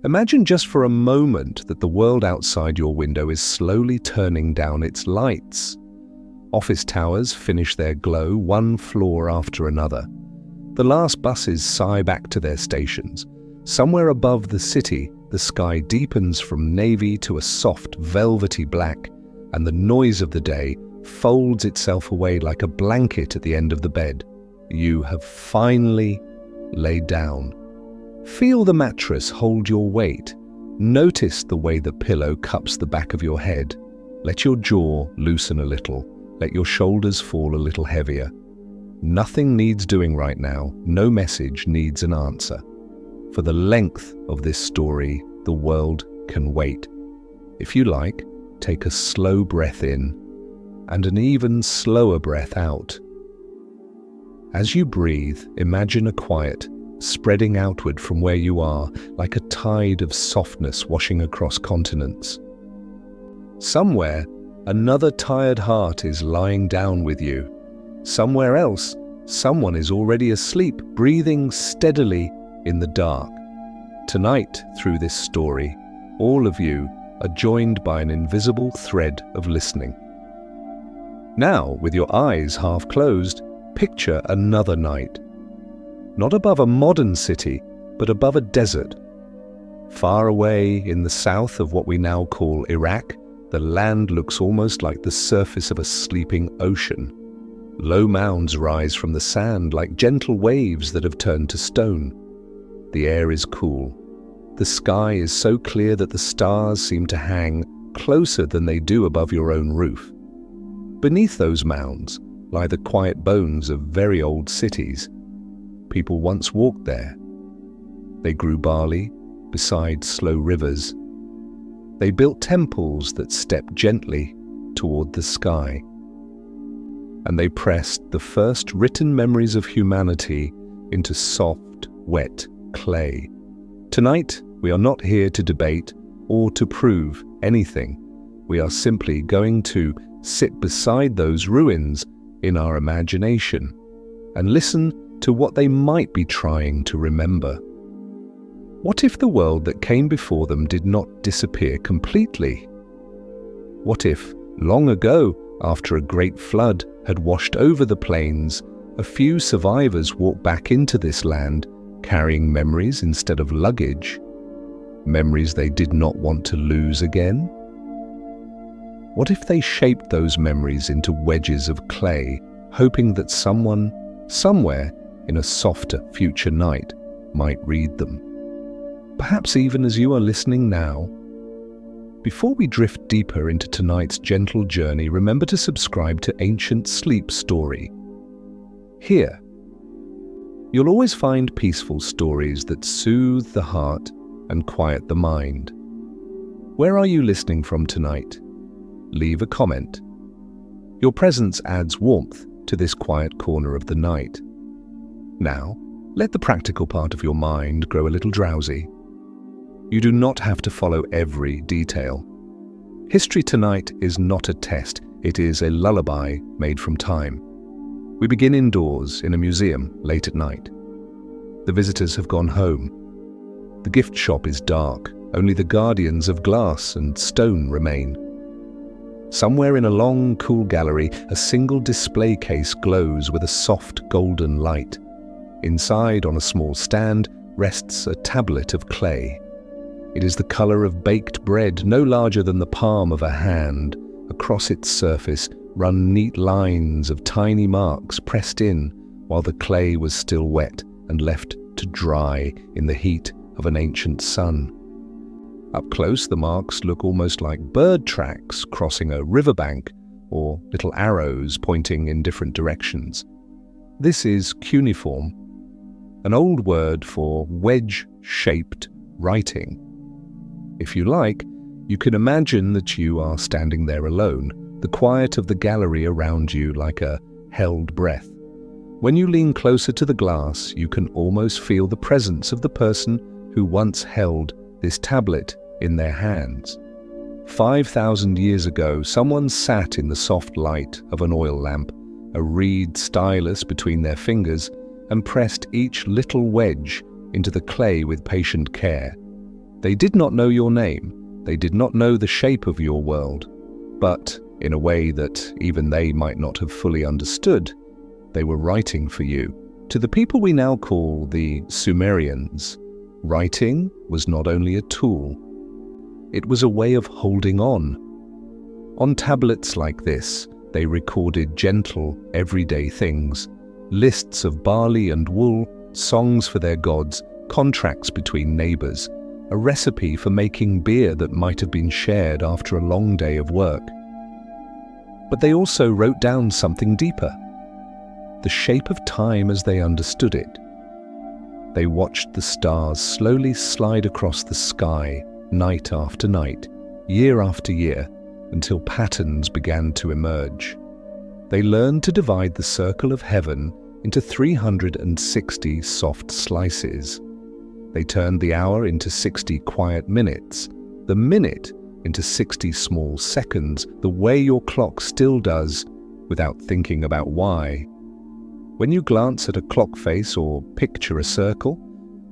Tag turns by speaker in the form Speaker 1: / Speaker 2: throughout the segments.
Speaker 1: Imagine just for a moment that the world outside your window is slowly turning down its lights. Office towers finish their glow one floor after another. The last buses sigh back to their stations. Somewhere above the city, the sky deepens from navy to a soft, velvety black, and the noise of the day folds itself away like a blanket at the end of the bed. You have finally laid down. Feel the mattress hold your weight. Notice the way the pillow cups the back of your head. Let your jaw loosen a little. Let your shoulders fall a little heavier. Nothing needs doing right now. No message needs an answer. For the length of this story, the world can wait. If you like, take a slow breath in and an even slower breath out. As you breathe, imagine a quiet spreading outward from where you are, like a tide of softness washing across continents. Somewhere, another tired heart is lying down with you. Somewhere else, someone is already asleep, breathing steadily in the dark. Tonight, through this story, all of you are joined by an invisible thread of listening. Now, with your eyes half closed, picture another night. Not above a modern city, but above a desert. Far away in the south of what we now call Iraq, the land looks almost like the surface of a sleeping ocean. Low mounds rise from the sand like gentle waves that have turned to stone. The air is cool. The sky is so clear that the stars seem to hang closer than they do above your own roof. Beneath those mounds lie the quiet bones of very old cities. People once walked there. They grew barley beside slow rivers. They built temples that stepped gently toward the sky. And they pressed the first written memories of humanity into soft, wet clay. Tonight, we are not here to debate or to prove anything. We are simply going to sit beside those ruins in our imagination and listen to what they might be trying to remember. What if the world that came before them did not disappear completely? What if, long ago, after a great flood had washed over the plains, a few survivors walked back into this land, carrying memories instead of luggage? Memories they did not want to lose again? What if they shaped those memories into wedges of clay, hoping that someone, somewhere, in a softer future night, might read them? Perhaps even as you are listening now. Before we drift deeper into tonight's gentle journey, remember to subscribe to Ancient Sleep Story. Here, you'll always find peaceful stories that soothe the heart and quiet the mind. Where are you listening from tonight? Leave a comment. Your presence adds warmth to this quiet corner of the night. Now, let the practical part of your mind grow a little drowsy. You do not have to follow every detail. History tonight is not a test, it is a lullaby made from time. We begin indoors in a museum late at night. The visitors have gone home. The gift shop is dark, only the guardians of glass and stone remain. Somewhere in a long, cool gallery, a single display case glows with a soft golden light. Inside, on a small stand, rests a tablet of clay. It is the color of baked bread, no larger than the palm of a hand. Across its surface run neat lines of tiny marks pressed in while the clay was still wet and left to dry in the heat of an ancient sun. Up close, the marks look almost like bird tracks crossing a riverbank or little arrows pointing in different directions. This is cuneiform, an old word for wedge-shaped writing. If you like, you can imagine that you are standing there alone, the quiet of the gallery around you like a held breath. When you lean closer to the glass, you can almost feel the presence of the person who once held this tablet in their hands. 5,000 years ago, someone sat in the soft light of an oil lamp, a reed stylus between their fingers, and pressed each little wedge into the clay with patient care. They did not know your name. They did not know the shape of your world. But, in a way that even they might not have fully understood, they were writing for you. To the people we now call the Sumerians, writing was not only a tool, it was a way of holding on. On tablets like this, they recorded gentle, everyday things, lists of barley and wool, songs for their gods, contracts between neighbors, a recipe for making beer that might have been shared after a long day of work. But they also wrote down something deeper, the shape of time as they understood it. They watched the stars slowly slide across the sky, night after night, year after year, until patterns began to emerge. They learned to divide the circle of heaven into 360 soft slices. They turned the hour into 60 quiet minutes, the minute into 60 small seconds, the way your clock still does, without thinking about why. When you glance at a clock face or picture a circle,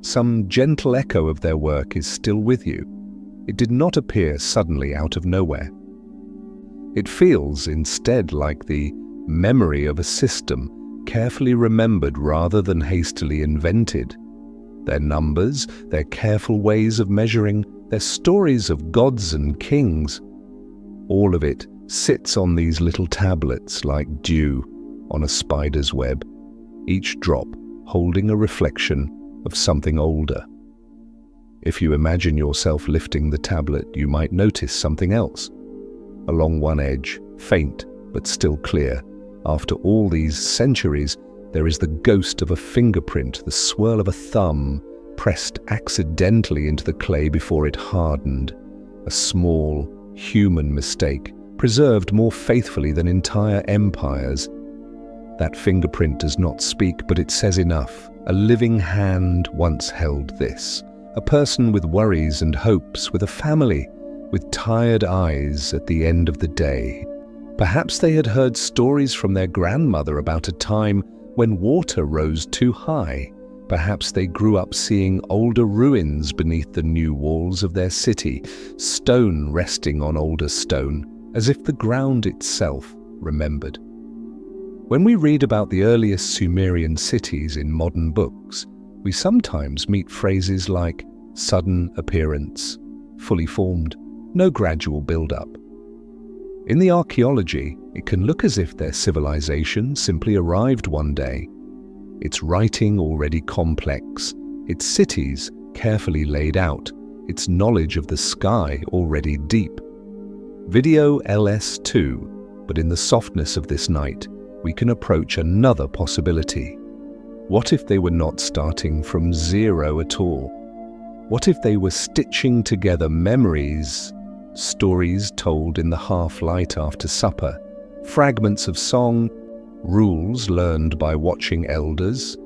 Speaker 1: some gentle echo of their work is still with you. It did not appear suddenly out of nowhere. It feels instead like the memory of a system carefully remembered rather than hastily invented. Their numbers, their careful ways of measuring, their stories of gods and kings, all of it sits on these little tablets like dew on a spider's web, each drop holding a reflection of something older. If you imagine yourself lifting the tablet, you might notice something else. Along one edge, faint but still clear, after all these centuries, there is the ghost of a fingerprint, the swirl of a thumb, pressed accidentally into the clay before it hardened. A small, human mistake, preserved more faithfully than entire empires. That fingerprint does not speak, but it says enough. A living hand once held this. A person with worries and hopes, with a family, with tired eyes at the end of the day. Perhaps they had heard stories from their grandmother about a time when water rose too high. Perhaps they grew up seeing older ruins beneath the new walls of their city, stone resting on older stone, as if the ground itself remembered. When we read about the earliest Sumerian cities in modern books, we sometimes meet phrases like sudden appearance, fully formed, no gradual build-up. In the archaeology, it can look as if their civilization simply arrived one day. Its writing already complex, its cities carefully laid out, its knowledge of the sky already deep. Video LS2, but in the softness of this night, we can approach another possibility. What if they were not starting from zero at all? What if they were stitching together memories, stories told in the half-light after supper, fragments of song, rules learned by watching elders,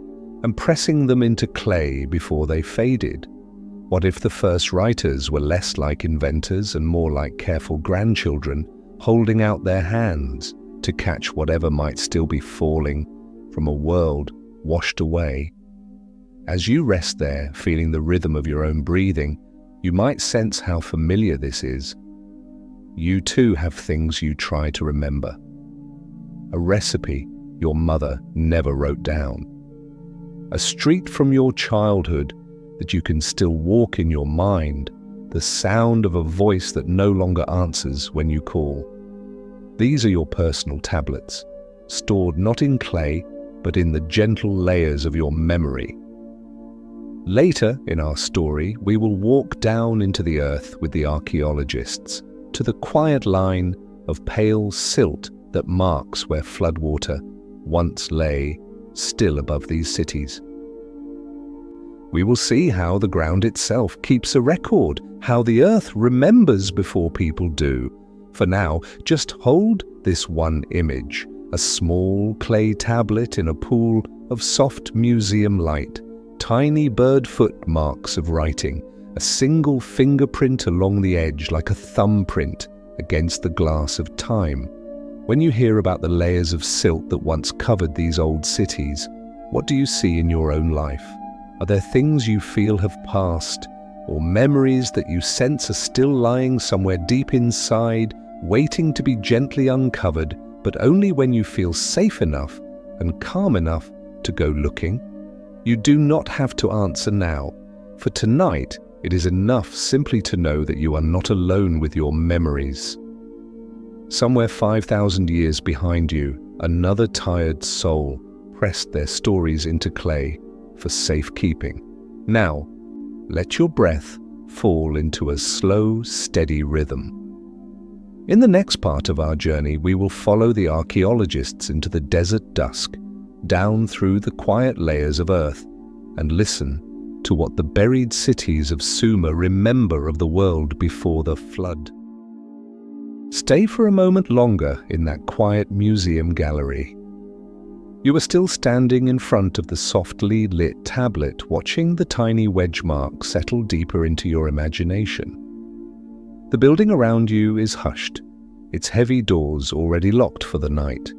Speaker 1: and pressing them into clay before they faded? What if the first writers were less like inventors and more like careful grandchildren, holding out their hands to catch whatever might still be falling from a world washed away? As you rest there, feeling the rhythm of your own breathing, you might sense how familiar this is. You too have things you try to remember. A recipe your mother never wrote down. A street from your childhood that you can still walk in your mind, the sound of a voice that no longer answers when you call. These are your personal tablets, stored not in clay, but in the gentle layers of your memory. Later in our story, we will walk down into the earth with the archaeologists, to the quiet line of pale silt that marks where floodwater once lay still above these cities. We will see how the ground itself keeps a record, how the earth remembers before people do. For now, just hold this one image, a small clay tablet in a pool of soft museum light, tiny bird foot marks of writing, a single fingerprint along the edge like a thumbprint against the glass of time. When you hear about the layers of silt that once covered these old cities, what do you see in your own life? Are there things you feel have passed, or memories that you sense are still lying somewhere deep inside, waiting to be gently uncovered, but only when you feel safe enough and calm enough to go looking? You do not have to answer now. For tonight, it is enough simply to know that you are not alone with your memories. Somewhere 5,000 years behind you, another tired soul pressed their stories into clay for safekeeping. Now, let your breath fall into a slow, steady rhythm. In the next part of our journey, we will follow the archaeologists into the desert dusk, down through the quiet layers of earth, and listen to what the buried cities of Sumer remember of the world before the flood. Stay for a moment longer in that quiet museum gallery. You are still standing in front of the softly lit tablet, watching the tiny wedge mark settle deeper into your imagination. The building around you is hushed, its heavy doors already locked for the night.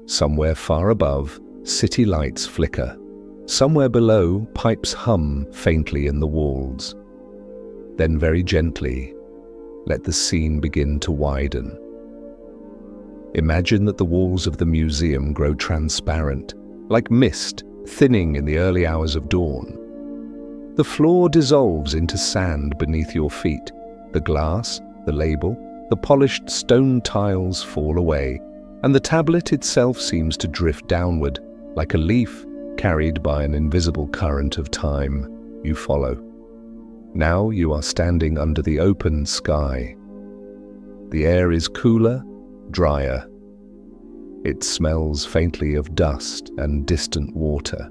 Speaker 1: Somewhere far above, city lights flicker. Somewhere below, pipes hum faintly in the walls. Then very gently, let the scene begin to widen. Imagine that the walls of the museum grow transparent, like mist thinning in the early hours of dawn. The floor dissolves into sand beneath your feet. The glass, the label, the polished stone tiles fall away, and the tablet itself seems to drift downward, like a leaf carried by an invisible current of time. You follow. Now you are standing under the open sky. The air is cooler, drier. It smells faintly of dust and distant water.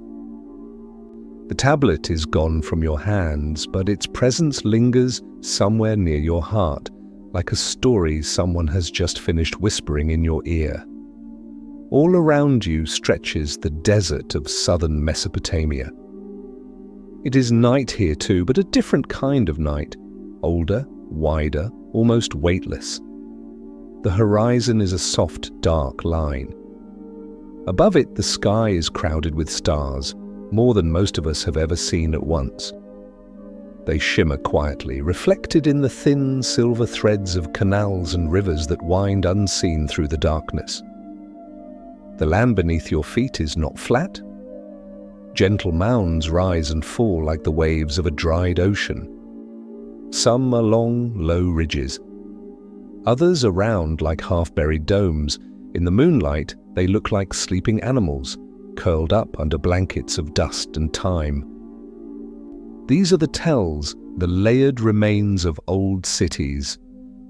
Speaker 1: The tablet is gone from your hands, but its presence lingers somewhere near your heart, like a story someone has just finished whispering in your ear. All around you stretches the desert of southern Mesopotamia. It is night here too, but a different kind of night, older, wider, almost weightless. The horizon is a soft, dark line. Above it, the sky is crowded with stars, more than most of us have ever seen at once. They shimmer quietly, reflected in the thin silver threads of canals and rivers that wind unseen through the darkness. The land beneath your feet is not flat. Gentle mounds rise and fall like the waves of a dried ocean. Some are long, low ridges. Others are round like half-buried domes. In the moonlight, they look like sleeping animals, curled up under blankets of dust and time. These are the tells, the layered remains of old cities.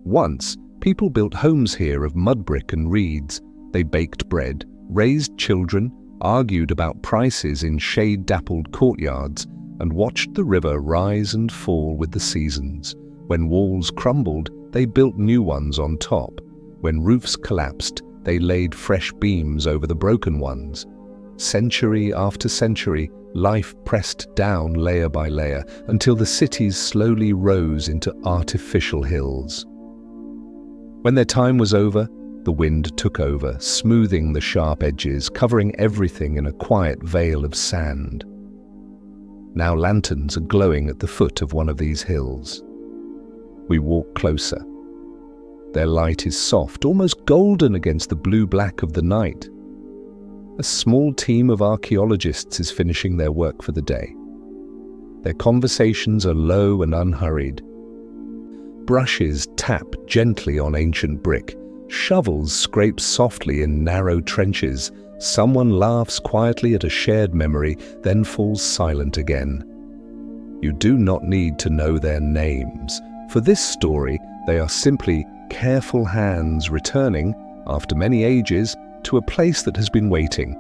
Speaker 1: Once, people built homes here of mud brick and reeds. They baked bread, raised children, argued about prices in shade-dappled courtyards, and watched the river rise and fall with the seasons. When walls crumbled, they built new ones on top. When roofs collapsed, they laid fresh beams over the broken ones. Century after century, life pressed down layer by layer until the cities slowly rose into artificial hills. When their time was over, the wind took over, smoothing the sharp edges, covering everything in a quiet veil of sand. Now lanterns are glowing at the foot of one of these hills. We walk closer. Their light is soft, almost golden against the blue-black of the night. A small team of archaeologists is finishing their work for the day. Their conversations are low and unhurried. Brushes tap gently on ancient brick. Shovels scrape softly in narrow trenches. Someone laughs quietly at a shared memory, then falls silent again. You do not need to know their names. For this story, they are simply careful hands returning, after many ages, to a place that has been waiting.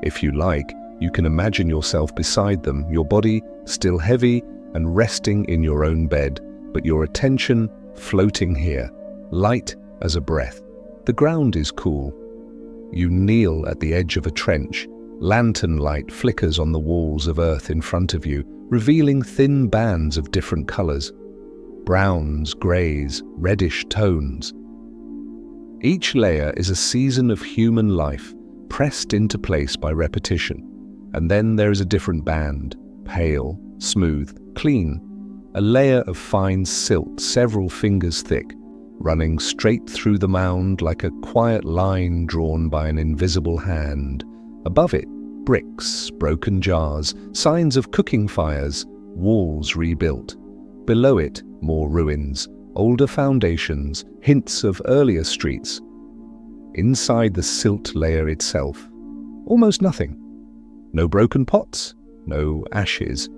Speaker 1: If you like, you can imagine yourself beside them, your body still heavy and resting in your own bed, but your attention floating here, light as a breath. The ground is cool. You kneel at the edge of a trench. Lantern light flickers on the walls of earth in front of you, revealing thin bands of different colors. Browns, grays, reddish tones. Each layer is a season of human life, pressed into place by repetition. And then there is a different band, pale, smooth, clean, a layer of fine silt several fingers thick, running straight through the mound like a quiet line drawn by an invisible hand. Above it, bricks, broken jars, signs of cooking fires, walls rebuilt. Below it, more ruins, older foundations, hints of earlier streets. Inside the silt layer itself, almost nothing. No broken pots, no ashes,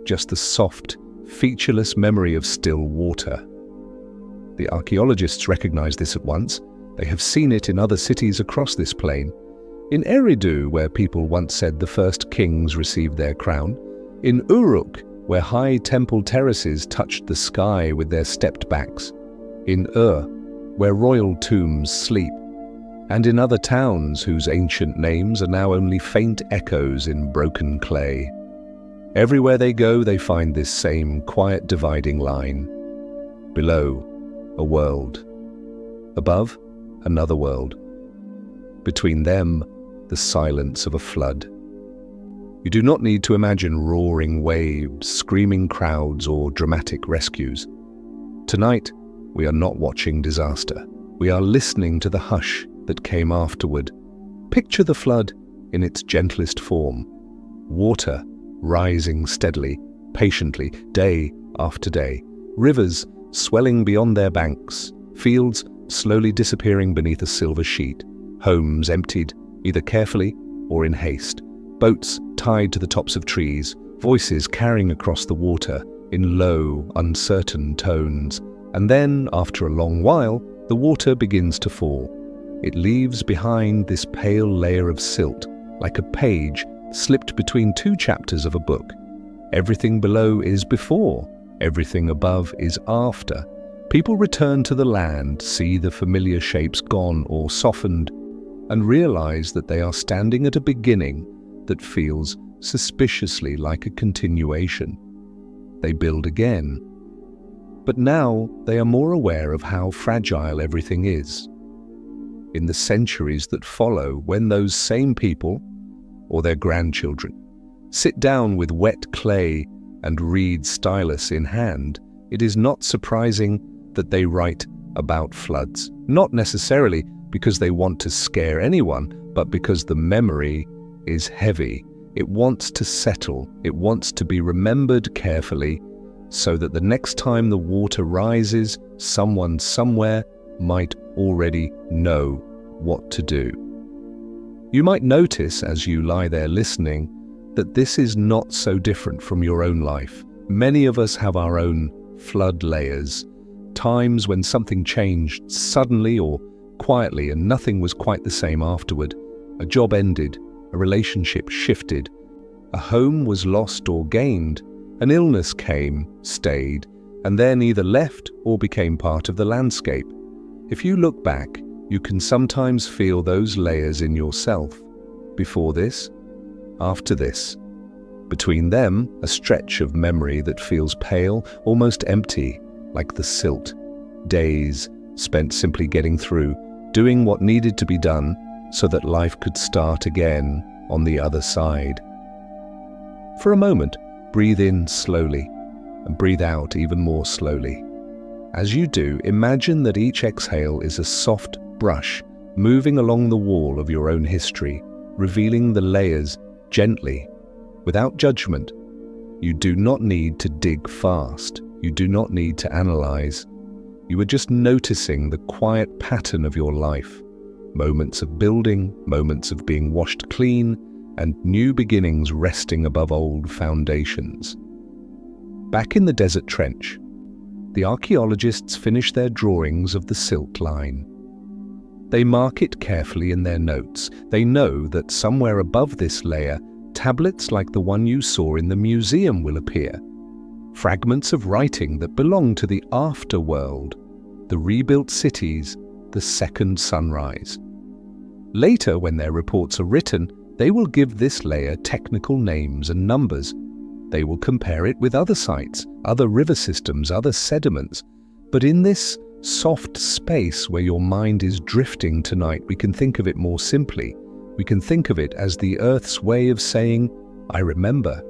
Speaker 1: just the soft, featureless memory of still water. The archaeologists recognize this at once. They have seen it in other cities across this plain. In Eridu, where people once said the first kings received their crown. In Uruk, where high temple terraces touched the sky with their stepped backs. In where royal tombs sleep. And in other towns whose ancient names are now only faint echoes in broken clay. Everywhere they go, they find this same quiet dividing line. Below, a world. Above, another world. Between them, the silence of a flood. You do not need to imagine roaring waves, screaming crowds, or dramatic rescues. Tonight, we are not watching disaster. We are listening to the hush that came afterward. Picture the flood in its gentlest form. Water rising steadily, patiently, day after day. Rivers swelling beyond their banks. Fields slowly disappearing beneath a silver sheet. Homes emptied, either carefully or in haste. Boats tied to the tops of trees. Voices carrying across the water in low, uncertain tones. And then, after a long while, the water begins to fall. It leaves behind this pale layer of silt, like a page slipped between two chapters of a book. Everything below is before, everything above is after. People return to the land, see the familiar shapes gone or softened, and realize that they are standing at a beginning that feels suspiciously like a continuation. They build again. But now they are more aware of how fragile everything is. In the centuries that follow, when those same people, or their grandchildren, sit down with wet clay and read stylus in hand, it is not surprising that they write about floods. Not necessarily because they want to scare anyone, but because the memory is heavy. It wants to settle. It wants to be remembered carefully so that the next time the water rises, someone somewhere might already know what to do. You might notice as you lie there listening that this is not so different from your own life. Many of us have our own flood layers, times when something changed suddenly or quietly and nothing was quite the same afterward. A job ended, a relationship shifted, a home was lost or gained, an illness came, stayed, and then either left or became part of the landscape. If you look back, you can sometimes feel those layers in yourself. Before this, after this. Between them, a stretch of memory that feels pale, almost empty, like the silt. Days spent simply getting through, doing what needed to be done so that life could start again on the other side. For a moment, breathe in slowly and breathe out even more slowly. As you do, imagine that each exhale is a soft brush moving along the wall of your own history, revealing the layers gently, without judgment. You do not need to dig fast. You do not need to analyze. You are just noticing the quiet pattern of your life. Moments of building, moments of being washed clean, and new beginnings resting above old foundations. Back in the desert trench, the archaeologists finish their drawings of the silt line. They mark it carefully in their notes. They know that somewhere above this layer, tablets like the one you saw in the museum will appear. Fragments of writing that belong to the afterworld, the rebuilt cities, the second sunrise. Later, when their reports are written, they will give this layer technical names and numbers. They will compare it with other sites, other river systems, other sediments. But in this soft space where your mind is drifting tonight, we can think of it more simply. We can think of it as the Earth's way of saying, I remember.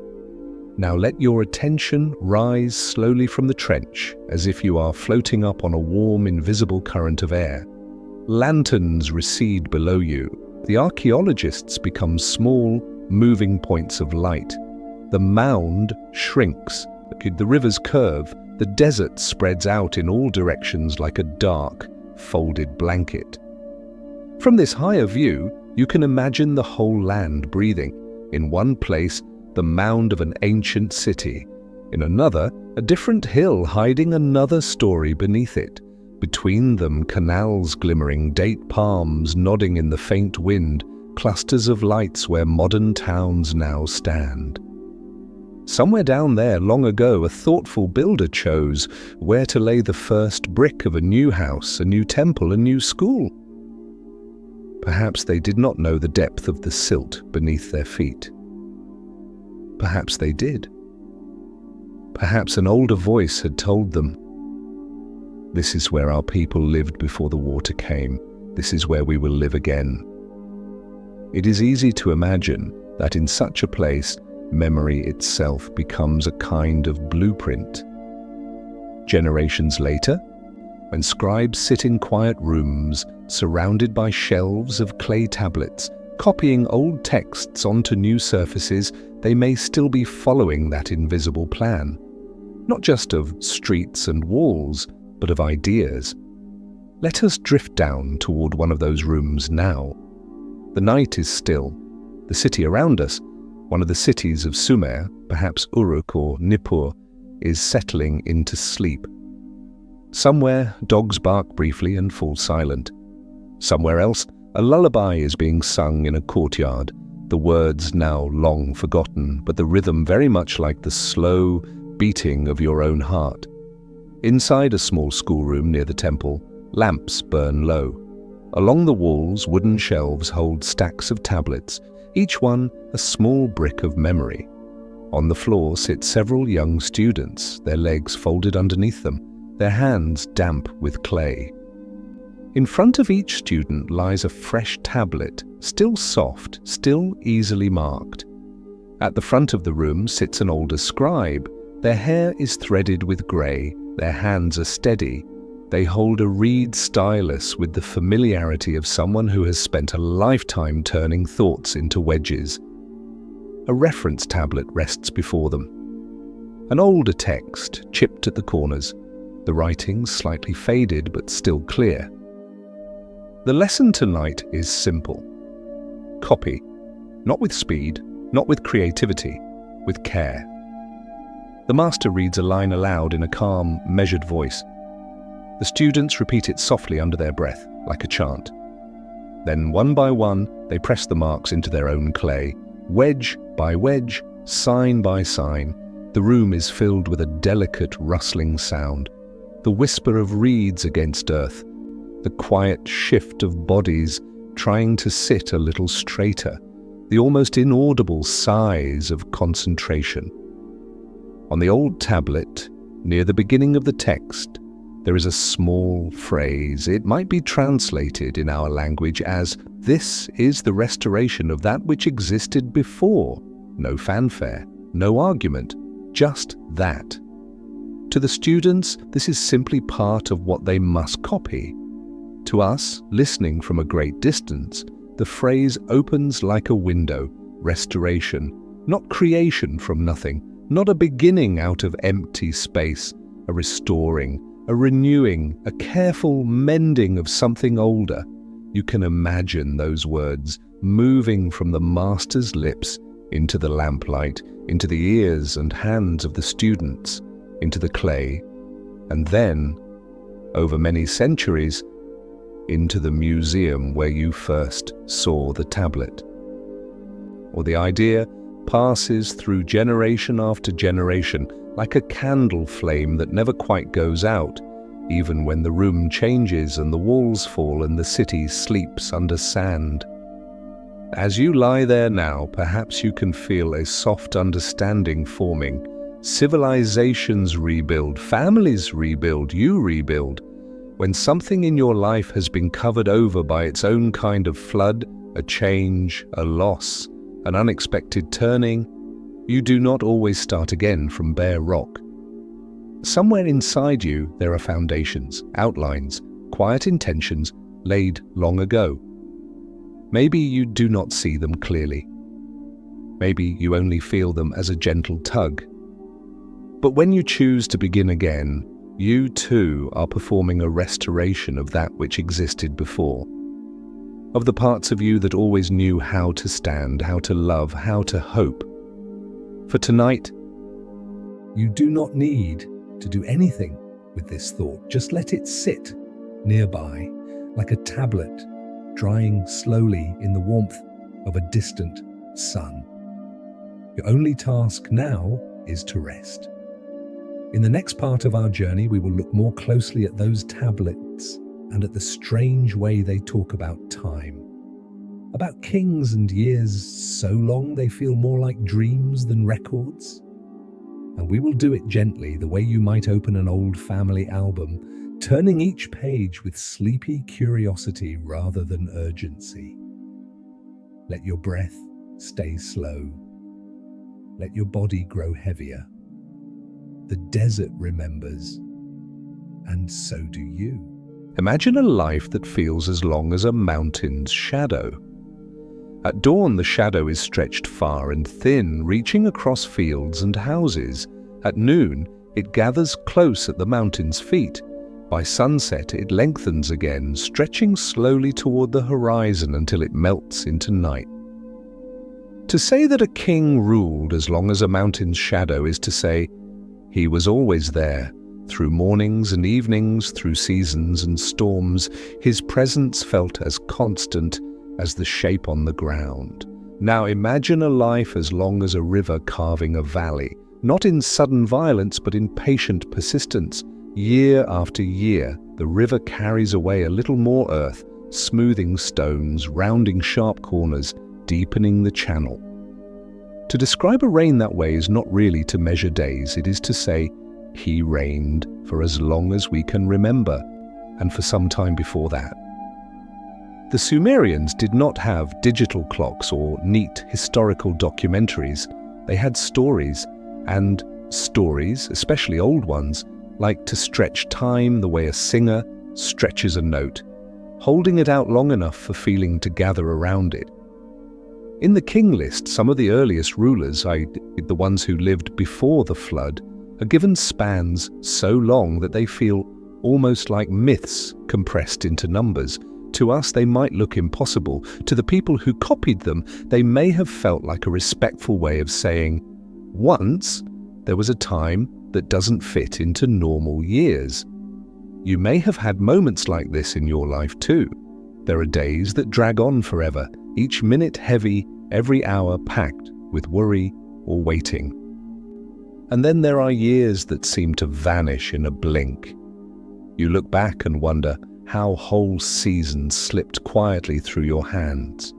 Speaker 1: Now let your attention rise slowly from the trench, as if you are floating up on a warm, invisible current of air. Lanterns recede below you. The archaeologists become small, moving points of light. The mound shrinks. The rivers curve. The desert spreads out in all directions like a dark, folded blanket. From this higher view, you can imagine the whole land breathing. In one place, the mound of an ancient city. In another, a different hill hiding another story beneath it. Between them, canals glimmering, date palms nodding in the faint wind, clusters of lights where modern towns now stand. Somewhere down there, long ago, a thoughtful builder chose where to lay the first brick of a new house, a new temple, a new school. Perhaps they did not know the depth of the silt beneath their feet. Perhaps they did. Perhaps an older voice had told them, "This is where our people lived before the water came. This is where we will live again." It is easy to imagine that in such a place, memory itself becomes a kind of blueprint. Generations later, when scribes sit in quiet rooms surrounded by shelves of clay tablets, copying old texts onto new surfaces, they may still be following that invisible plan, not just of streets and walls, but of ideas. Let us drift down toward one of those rooms now. The night is still. The city around us, one of the cities of Sumer, perhaps Uruk or Nippur, is settling into sleep. Somewhere, dogs bark briefly and fall silent. Somewhere else, a lullaby is being sung in a courtyard, the words now long forgotten, but the rhythm very much like the slow beating of your own heart. Inside a small schoolroom near the temple, lamps burn low. Along the walls, wooden shelves hold stacks of tablets, each one a small brick of memory. On the floor sit several young students, their legs folded underneath them, their hands damp with clay. In front of each student lies a fresh tablet, still soft, still easily marked. At the front of the room sits an older scribe. Their hair is threaded with grey, their hands are steady. They hold a reed stylus with the familiarity of someone who has spent a lifetime turning thoughts into wedges. A reference tablet rests before them. An older text, chipped at the corners, the writing slightly faded but still clear. The lesson tonight is simple. Copy, not with speed, not with creativity, with care. The master reads a line aloud in a calm, measured voice. The students repeat it softly under their breath, like a chant. Then, one by one, they press the marks into their own clay. Wedge by wedge, sign by sign, the room is filled with a delicate, rustling sound. The whisper of reeds against earth, the quiet shift of bodies trying to sit a little straighter, the almost inaudible sighs of concentration. On the old tablet, near the beginning of the text, there is a small phrase. It might be translated in our language as, "This is the restoration of that which existed before." No fanfare, no argument, just that. To the students, this is simply part of what they must copy. To us, listening from a great distance, the phrase opens like a window, restoration, not creation from nothing, not a beginning out of empty space, a restoring, a renewing, a careful mending of something older. You can imagine those words moving from the master's lips into the lamplight, into the ears and hands of the students, into the clay, and then, over many centuries, into the museum where you first saw the tablet. Or the idea passes through generation after generation, like a candle flame that never quite goes out, even when the room changes and the walls fall and the city sleeps under sand. As you lie there now, perhaps you can feel a soft understanding forming. Civilizations rebuild, families rebuild, you rebuild. When something in your life has been covered over by its own kind of flood, a change, a loss, an unexpected turning, You do not always start again from bare rock. Somewhere inside you there are foundations, outlines, quiet intentions laid long ago. Maybe you do not see them clearly. Maybe you only feel them as a gentle tug. But when you choose to begin again, you too are performing a restoration of that which existed before, of the parts of you that always knew how to stand, how to love, how to hope. For tonight, you do not need to do anything with this thought. Just let it sit nearby, like a tablet drying slowly in the warmth of a distant sun. Your only task now is to rest. In the next part of our journey, we will look more closely at those tablets and at the strange way they talk about time. About kings and years so long they feel more like dreams than records. And we will do it gently, the way you might open an old family album, turning each page with sleepy curiosity rather than urgency. Let your breath stay slow. Let your body grow heavier. The desert remembers, and so do you. Imagine a life that feels as long as a mountain's shadow. At dawn, the shadow is stretched far and thin, reaching across fields and houses. At noon, it gathers close at the mountain's feet. By sunset, it lengthens again, stretching slowly toward the horizon until it melts into night. To say that a king ruled as long as a mountain's shadow is to say he was always there. Through mornings and evenings, through seasons and storms, his presence felt as constant as the shape on the ground. Now imagine a life as long as a river carving a valley, not in sudden violence but in patient persistence. Year after year, the river carries away a little more earth, smoothing stones, rounding sharp corners, deepening the channel. To describe a reign that way is not really to measure days, it is to say, he reigned for as long as we can remember, and for some time before that. The Sumerians did not have digital clocks or neat historical documentaries. They had stories, and stories, especially old ones, like to stretch time the way a singer stretches a note, holding it out long enough for feeling to gather around it. In the king list, some of the earliest rulers, the ones who lived before the flood, are given spans so long that they feel almost like myths compressed into numbers. To us, they might look impossible. To the people who copied them, they may have felt like a respectful way of saying, once there was a time that doesn't fit into normal years. You may have had moments like this in your life too. There are days that drag on forever, each minute heavy, every hour packed with worry or waiting. And then there are years that seem to vanish in a blink. You look back and wonder how whole seasons slipped quietly through your hands.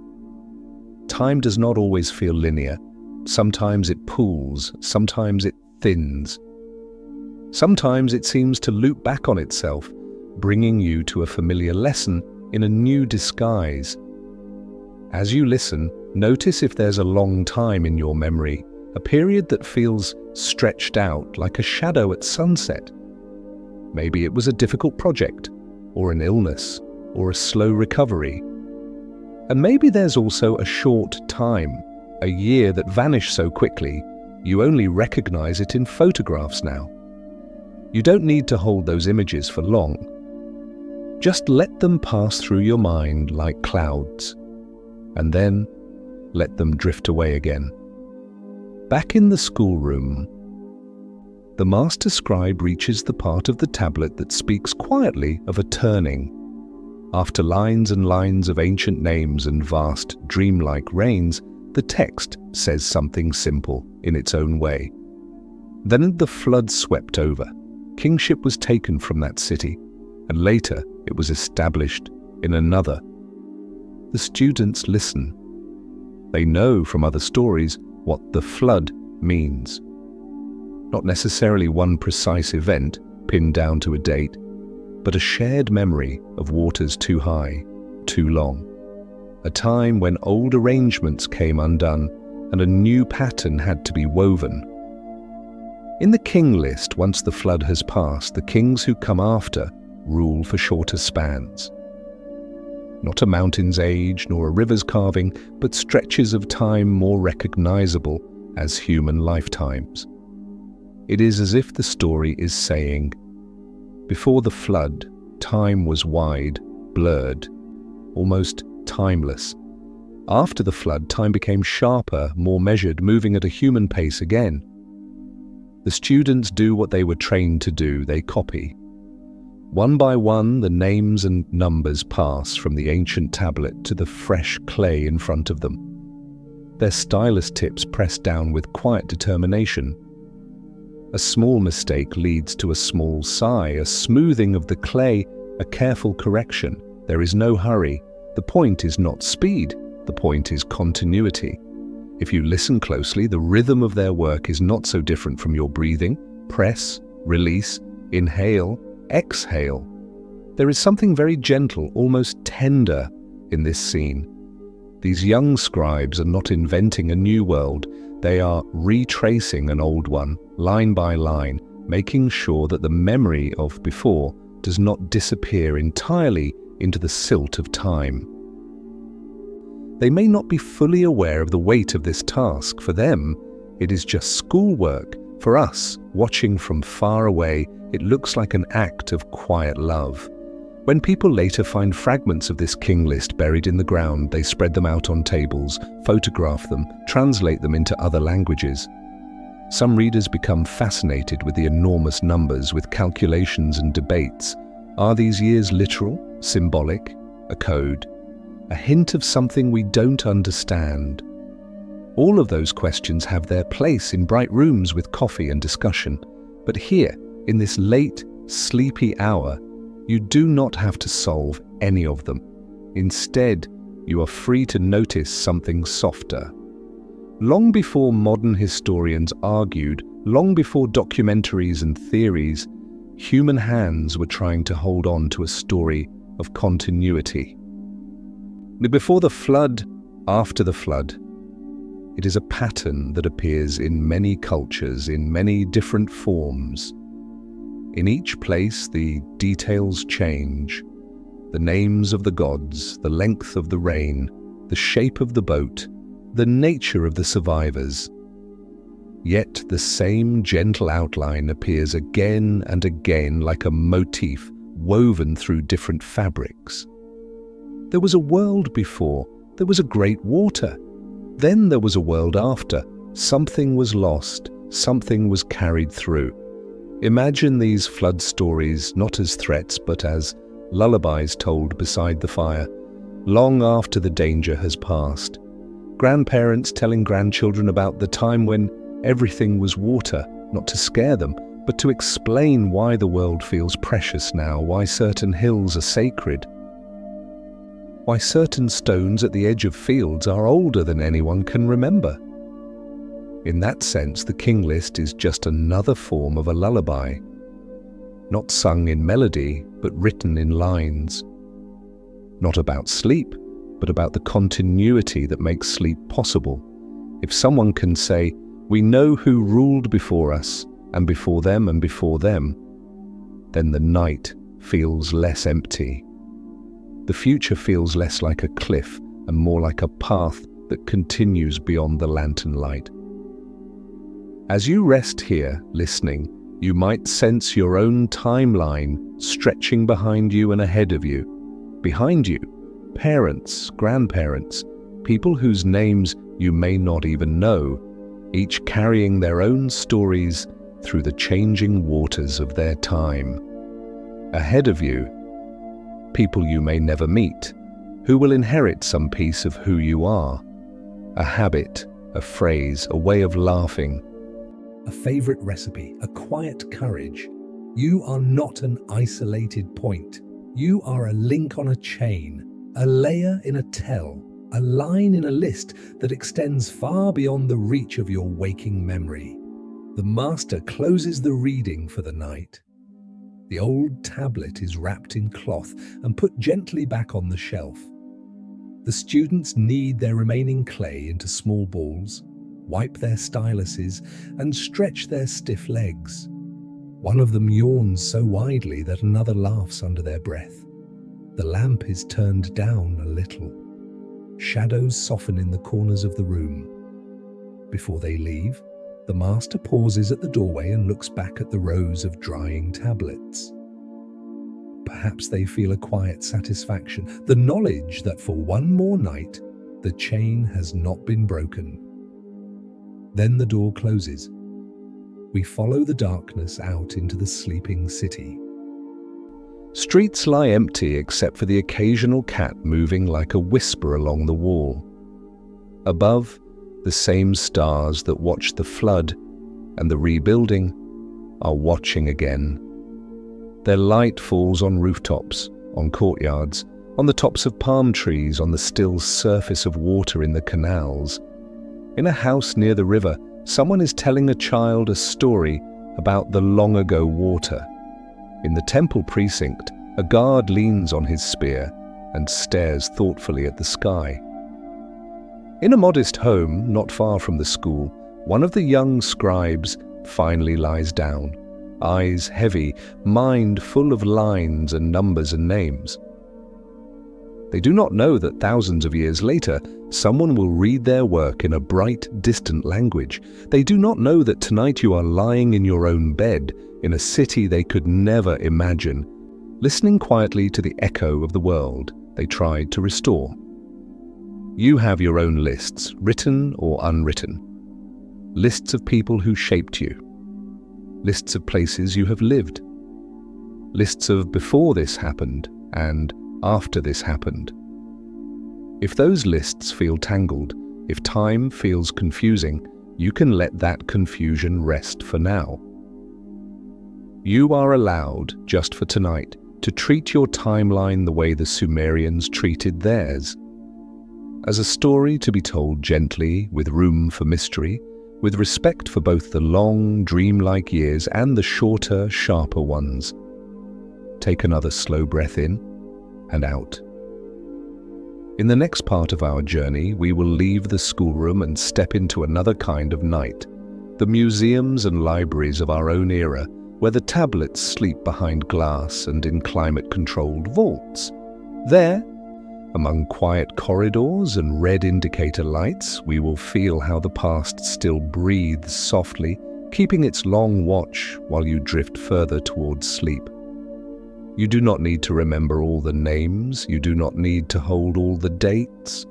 Speaker 1: Time does not always feel linear. Sometimes it pools, sometimes it thins. Sometimes it seems to loop back on itself, bringing you to a familiar lesson in a new disguise. As you listen, notice if there's a long time in your memory, a period that feels stretched out like a shadow at sunset. Maybe it was a difficult project, or an illness, or a slow recovery. And maybe there's also a short time, a year that vanished so quickly, you only recognize it in photographs now. You don't need to hold those images for long. Just let them pass through your mind like clouds, and then let them drift away again. Back in the schoolroom, the master scribe reaches the part of the tablet that speaks quietly of a turning. After lines and lines of ancient names and vast, dreamlike reigns, the text says something simple in its own way. Then the flood swept over. Kingship was taken from that city, and later it was established in another. The students listen. They know from other stories what the flood means. Not necessarily one precise event pinned down to a date, but a shared memory of waters too high, too long. A time when old arrangements came undone and a new pattern had to be woven. In the king list, once the flood has passed, the kings who come after rule for shorter spans. Not a mountain's age nor a river's carving, but stretches of time more recognizable as human lifetimes. It is as if the story is saying, before the flood, time was wide, blurred, almost timeless. After the flood, time became sharper, more measured, moving at a human pace again. The students do what they were trained to do, they copy. One by one, the names and numbers pass from the ancient tablet to the fresh clay in front of them. Their stylus tips press down with quiet determination. A small mistake leads to a small sigh, a smoothing of the clay, a careful correction. There is no hurry. The point is not speed, the point is continuity. If you listen closely, the rhythm of their work is not so different from your breathing. Press, release, inhale, exhale. There is something very gentle, almost tender in this scene. These young scribes are not inventing a new world. They are retracing an old one, line by line, making sure that the memory of before does not disappear entirely into the silt of time. They may not be fully aware of the weight of this task. For them, it is just schoolwork. For us, watching from far away, it looks like an act of quiet love. When people later find fragments of this king list buried in the ground, they spread them out on tables, photograph them, translate them into other languages. Some readers become fascinated with the enormous numbers, with calculations and debates. Are these years literal, symbolic, a code, a hint of something we don't understand? All of those questions have their place in bright rooms with coffee and discussion. But here, in this late, sleepy hour, you do not have to solve any of them. Instead, you are free to notice something softer. Long before modern historians argued, long before documentaries and theories, human hands were trying to hold on to a story of continuity. Before the flood, after the flood, it is a pattern that appears in many cultures, in many different forms. In each place, the details change. The names of the gods, the length of the rain, the shape of the boat, the nature of the survivors. Yet the same gentle outline appears again and again like a motif woven through different fabrics. There was a world before, there was a great water. Then there was a world after. Something was lost, something was carried through. Imagine these flood stories not as threats but as lullabies told beside the fire, long after the danger has passed. Grandparents telling grandchildren about the time when everything was water, not to scare them, but to explain why the world feels precious now, why certain hills are sacred, why certain stones at the edge of fields are older than anyone can remember. In that sense, the king list is just another form of a lullaby, not sung in melody, but written in lines. Not about sleep, but about the continuity that makes sleep possible. If someone can say, "We know who ruled before us, and before them, and before them," then the night feels less empty. The future feels less like a cliff and more like a path that continues beyond the lantern light. As you rest here, listening, you might sense your own timeline stretching behind you and ahead of you. Behind you, parents, grandparents, people whose names you may not even know, each carrying their own stories through the changing waters of their time. Ahead of you, people you may never meet, who will inherit some piece of who you are. A habit, a phrase, a way of laughing, a favorite recipe, a quiet courage. You are not an isolated point. You are a link on a chain, a layer in a tell, a line in a list that extends far beyond the reach of your waking memory. The master closes the reading for the night. The old tablet is wrapped in cloth and put gently back on the shelf. The students knead their remaining clay into small balls, wipe their styluses, and stretch their stiff legs. One of them yawns so widely that another laughs under their breath. The lamp is turned down a little. Shadows soften in the corners of the room. Before they leave, the master pauses at the doorway and looks back at the rows of drying tablets. Perhaps they feel a quiet satisfaction, the knowledge that for one more night, the chain has not been broken. Then the door closes. We follow the darkness out into the sleeping city. Streets lie empty except for the occasional cat moving like a whisper along the wall. Above, the same stars that watched the flood and the rebuilding are watching again. Their light falls on rooftops, on courtyards, on the tops of palm trees, on the still surface of water in the canals. In a house near the river, someone is telling a child a story about the long-ago water. In the temple precinct, a guard leans on his spear and stares thoughtfully at the sky. In a modest home not far from the school, one of the young scribes finally lies down, eyes heavy, mind full of lines and numbers and names. They do not know that thousands of years later, someone will read their work in a bright, distant language. They do not know that tonight you are lying in your own bed in a city they could never imagine, listening quietly to the echo of the world they tried to restore. You have your own lists, written or unwritten. Lists of people who shaped you. Lists of places you have lived. Lists of before this happened and after this happened. If those lists feel tangled, if time feels confusing, you can let that confusion rest for now. You are allowed, just for tonight, to treat your timeline the way the Sumerians treated theirs. As a story to be told gently, with room for mystery, with respect for both the long, dreamlike years and the shorter, sharper ones. Take another slow breath in and out. In the next part of our journey, we will leave the schoolroom and step into another kind of night, the museums and libraries of our own era, where the tablets sleep behind glass and in climate-controlled vaults. There, among quiet corridors and red indicator lights, we will feel how the past still breathes softly, keeping its long watch while you drift further towards sleep. You do not need to remember all the names, you do not need to hold all the dates.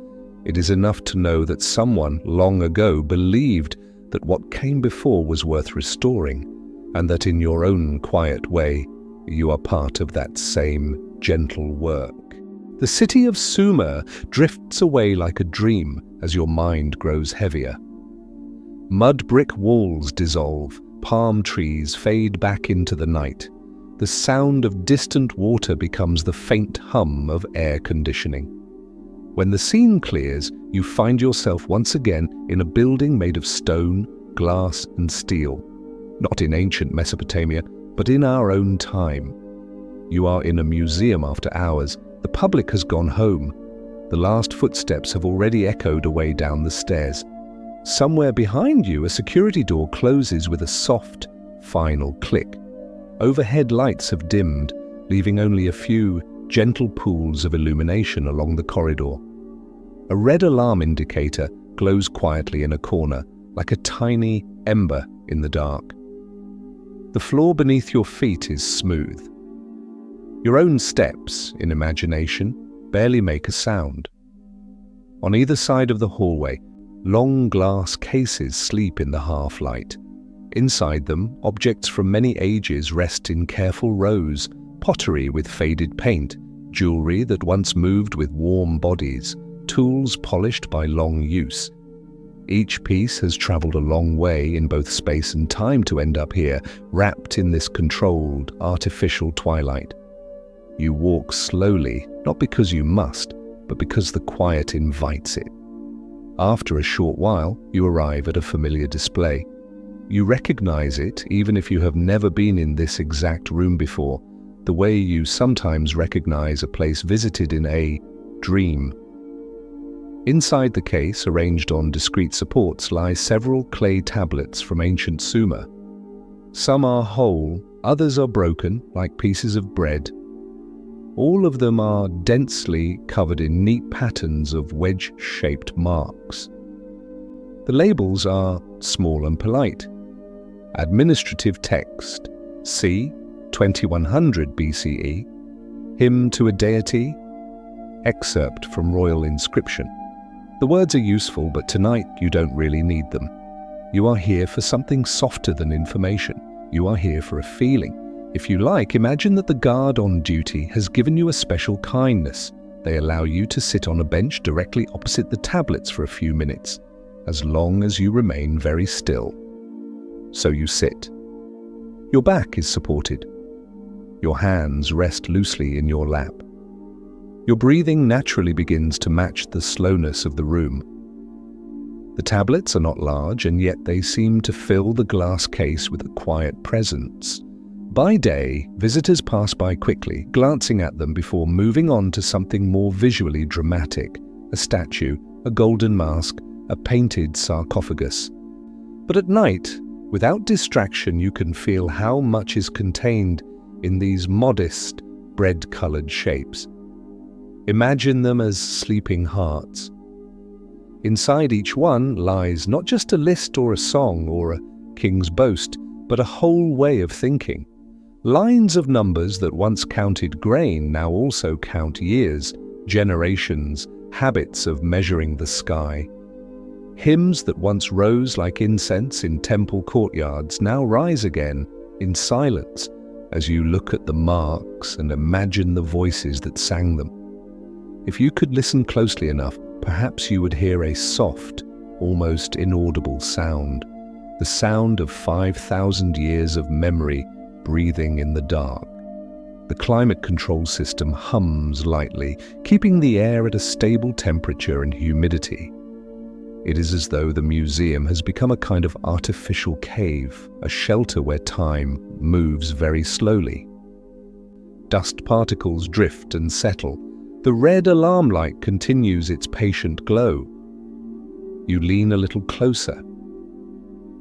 Speaker 1: It is enough to know that someone long ago believed that what came before was worth restoring, and that in your own quiet way, you are part of that same gentle work. The city of Sumer drifts away like a dream as your mind grows heavier. Mud brick walls dissolve, palm trees fade back into the night. The sound of distant water becomes the faint hum of air conditioning. When the scene clears, you find yourself once again in a building made of stone, glass, and steel. Not in ancient Mesopotamia, but in our own time. You are in a museum after hours. The public has gone home. The last footsteps have already echoed away down the stairs. Somewhere behind you, a security door closes with a soft, final click. Overhead lights have dimmed, leaving only a few gentle pools of illumination along the corridor. A red alarm indicator glows quietly in a corner, like a tiny ember in the dark. The floor beneath your feet is smooth. Your own steps, in imagination, barely make a sound. On either side of the hallway, long glass cases sleep in the half-light. Inside them, objects from many ages rest in careful rows, pottery with faded paint, jewelry that once moved with warm bodies, tools polished by long use. Each piece has traveled a long way in both space and time to end up here, wrapped in this controlled, artificial twilight. You walk slowly, not because you must, but because the quiet invites it. After a short while, you arrive at a familiar display. You recognize it even if you have never been in this exact room before, the way you sometimes recognize a place visited in a dream. Inside the case, arranged on discrete supports, lie several clay tablets from ancient Sumer. Some are whole, others are broken, like pieces of bread. All of them are densely covered in neat patterns of wedge-shaped marks. The labels are small and polite. Administrative text, c. 2100 BCE, hymn to a deity, excerpt from royal inscription. The words are useful, but tonight you don't really need them. You are here for something softer than information. You are here for a feeling. If you like, imagine that the guard on duty has given you a special kindness. They allow you to sit on a bench directly opposite the tablets for a few minutes, as long as you remain very still. So you sit. Your back is supported. Your hands rest loosely in your lap. Your breathing naturally begins to match the slowness of the room. The tablets are not large, and yet they seem to fill the glass case with a quiet presence. By day, visitors pass by quickly, glancing at them before moving on to something more visually dramatic: a statue, a golden mask, a painted sarcophagus. But at night, without distraction, you can feel how much is contained in these modest, bread-colored shapes. Imagine them as sleeping hearts. Inside each one lies not just a list or a song or a king's boast, but a whole way of thinking. Lines of numbers that once counted grain now also count years, generations, habits of measuring the sky. Hymns that once rose like incense in temple courtyards now rise again in silence as you look at the marks and imagine the voices that sang them. If you could listen closely enough, perhaps you would hear a soft, almost inaudible sound, the sound of 5,000 years of memory breathing in the dark. The climate control system hums lightly, keeping the air at a stable temperature and humidity. It is as though the museum has become a kind of artificial cave, a shelter where time moves very slowly. Dust particles drift and settle. The red alarm light continues its patient glow. You lean a little closer.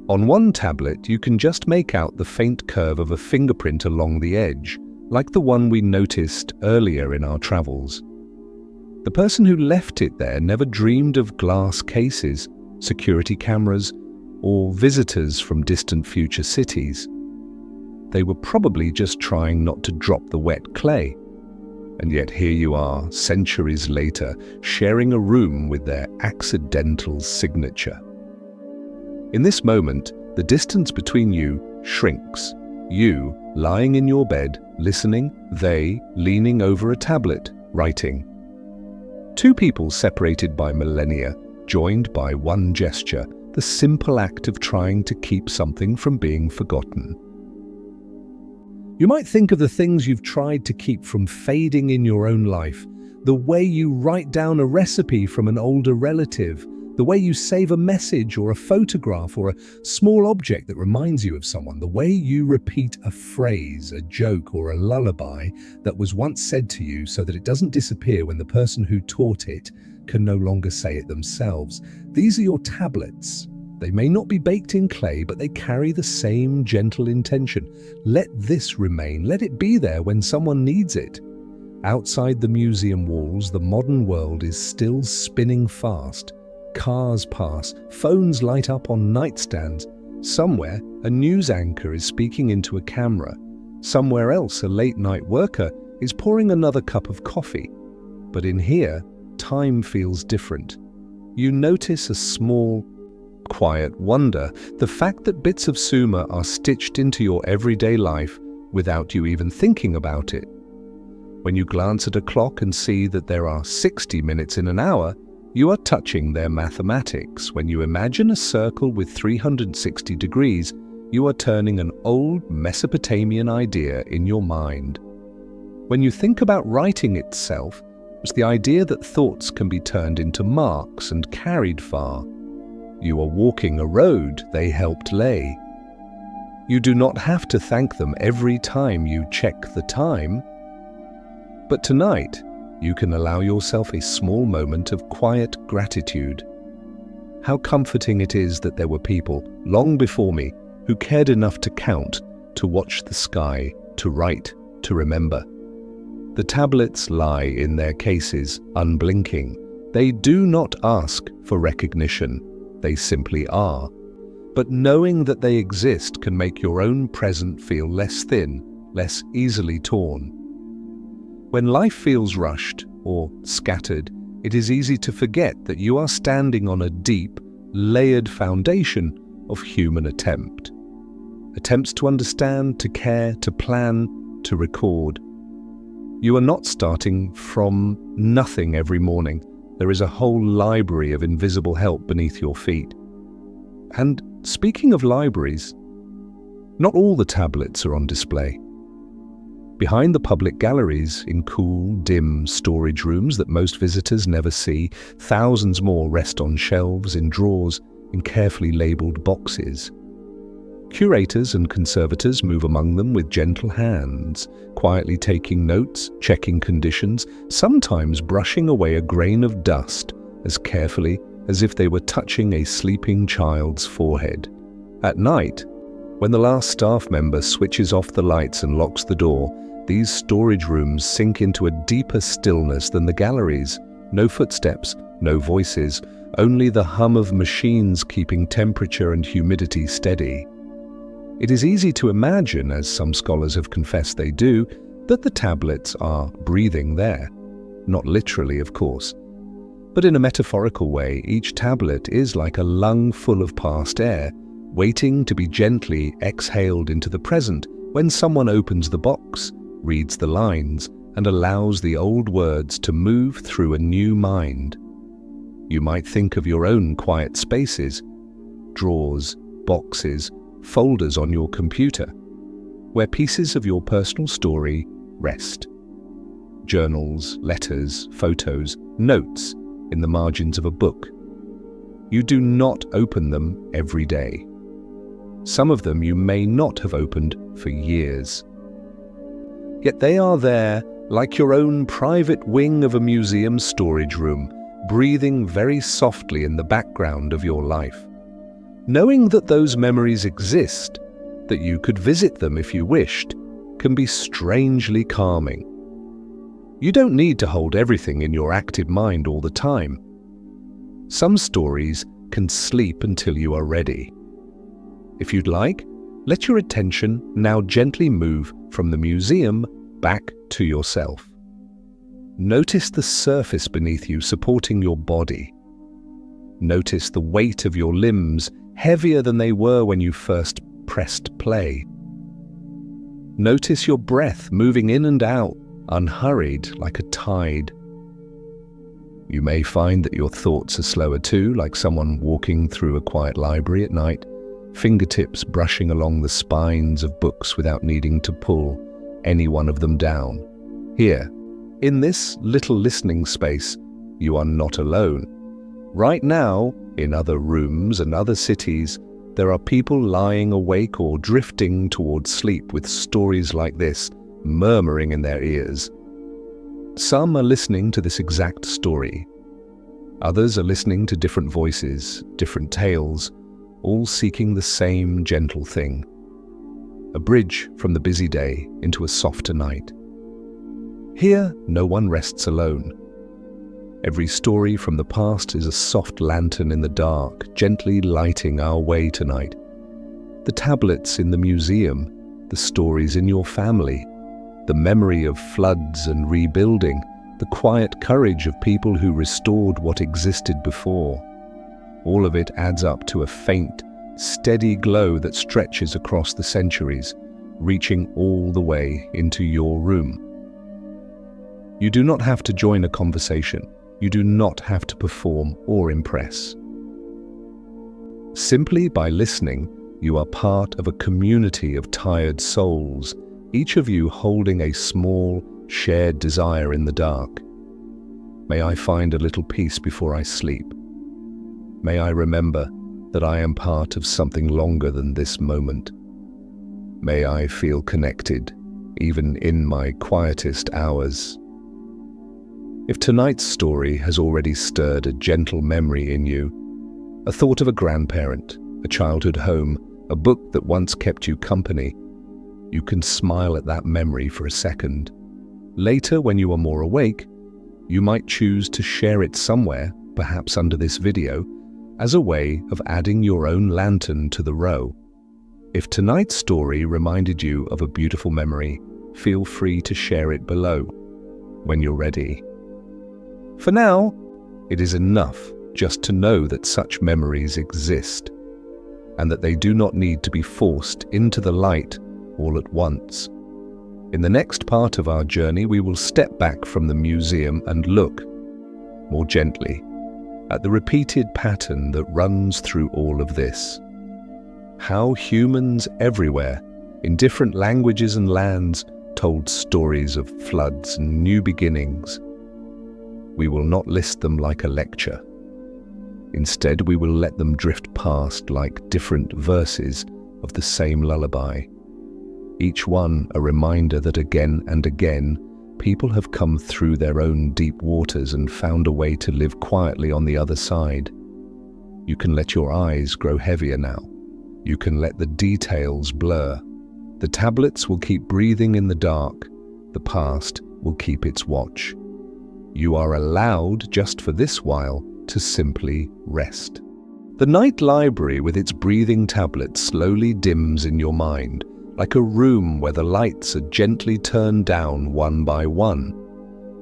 Speaker 1: On one tablet, you can just make out the faint curve of a fingerprint along the edge, like the one we noticed earlier in our travels. The person who left it there never dreamed of glass cases, security cameras, or visitors from distant future cities. They were probably just trying not to drop the wet clay. And yet here you are, centuries later, sharing a room with their accidental signature. In this moment, the distance between you shrinks. You, lying in your bed, listening, they, leaning over a tablet, writing. Two people separated by millennia, joined by one gesture, the simple act of trying to keep something from being forgotten. You might think of the things you've tried to keep from fading in your own life, the way you write down a recipe from an older relative, the way you save a message or a photograph or a small object that reminds you of someone, the way you repeat a phrase, a joke, or a lullaby that was once said to you so that it doesn't disappear when the person who taught it can no longer say it themselves. These are your tablets. They may not be baked in clay, but they carry the same gentle intention. Let this remain. Let it be there when someone needs it. Outside the museum walls, the modern world is still spinning fast. Cars pass, phones light up on nightstands. Somewhere, a news anchor is speaking into a camera. Somewhere else, a late-night worker is pouring another cup of coffee. But in here, time feels different. You notice a small, quiet wonder, the fact that bits of Sumer are stitched into your everyday life without you even thinking about it. When you glance at a clock and see that there are 60 minutes in an hour, you are touching their mathematics. When you imagine a circle with 360 degrees, you are turning an old Mesopotamian idea in your mind. When you think about writing itself, it's the idea that thoughts can be turned into marks and carried far. You are walking a road they helped lay. You do not have to thank them every time you check the time. But tonight, you can allow yourself a small moment of quiet gratitude. How comforting it is that there were people long before me who cared enough to count, to watch the sky, to write, to remember. The tablets lie in their cases, unblinking. They do not ask for recognition. They simply are. But knowing that they exist can make your own present feel less thin, less easily torn. When life feels rushed or scattered, it is easy to forget that you are standing on a deep, layered foundation of human attempt. Attempts to understand, to care, to plan, to record. You are not starting from nothing every morning. There is a whole library of invisible help beneath your feet. And speaking of libraries, not all the tablets are on display. Behind the public galleries, in cool, dim storage rooms that most visitors never see, thousands more rest on shelves, in drawers, in carefully labeled boxes. Curators and conservators move among them with gentle hands, quietly taking notes, checking conditions, sometimes brushing away a grain of dust as carefully as if they were touching a sleeping child's forehead. At night, when the last staff member switches off the lights and locks the door, these storage rooms sink into a deeper stillness than the galleries. No footsteps, no voices, only the hum of machines keeping temperature and humidity steady. It is easy to imagine, as some scholars have confessed they do, that the tablets are breathing there. Not literally, of course. But in a metaphorical way, each tablet is like a lung full of past air, waiting to be gently exhaled into the present when someone opens the box, reads the lines, and allows the old words to move through a new mind. You might think of your own quiet spaces, drawers, boxes, folders on your computer, where pieces of your personal story rest. Journals, letters, photos, notes in the margins of a book. You do not open them every day. Some of them you may not have opened for years. Yet they are there like your own private wing of a museum storage room, breathing very softly in the background of your life. Knowing that those memories exist, that you could visit them if you wished, can be strangely calming. You don't need to hold everything in your active mind all the time. Some stories can sleep until you are ready. If you'd like, let your attention now gently move from the museum back to yourself. Notice the surface beneath you supporting your body. Notice the weight of your limbs, heavier than they were when you first pressed play. Notice your breath moving in and out, unhurried like a tide. You may find that your thoughts are slower too, like someone walking through a quiet library at night, fingertips brushing along the spines of books without needing to pull any one of them down. Here, in this little listening space, you are not alone. Right now, in other rooms and other cities, there are people lying awake or drifting towards sleep with stories like this murmuring in their ears. Some are listening to this exact story. Others are listening to different voices, different tales, all seeking the same gentle thing. A bridge from the busy day into a softer night. Here, no one rests alone. Every story from the past is a soft lantern in the dark, gently lighting our way tonight. The tablets in the museum, the stories in your family, the memory of floods and rebuilding, the quiet courage of people who restored what existed before. All of it adds up to a faint, steady glow that stretches across the centuries, reaching all the way into your room. You do not have to join a conversation. You do not have to perform or impress. Simply by listening, you are part of a community of tired souls, each of you holding a small, shared desire in the dark. May I find a little peace before I sleep. May I remember that I am part of something longer than this moment. May I feel connected, even in my quietest hours. If tonight's story has already stirred a gentle memory in you, a thought of a grandparent, a childhood home, a book that once kept you company, you can smile at that memory for a second. Later, when you are more awake, you might choose to share it somewhere, perhaps under this video, as a way of adding your own lantern to the row. If tonight's story reminded you of a beautiful memory, feel free to share it below when you're ready. For now, it is enough just to know that such memories exist and that they do not need to be forced into the light all at once. In the next part of our journey, we will step back from the museum and look more gently at the repeated pattern that runs through all of this. How humans everywhere, in different languages and lands, told stories of floods and new beginnings. We will not list them like a lecture. Instead, we will let them drift past like different verses of the same lullaby. Each one a reminder that again and again, people have come through their own deep waters and found a way to live quietly on the other side. You can let your eyes grow heavier now. You can let the details blur. The tablets will keep breathing in the dark. The past will keep its watch. You are allowed, just for this while, to simply rest. The night library with its breathing tablets slowly dims in your mind, like a room where the lights are gently turned down one by one.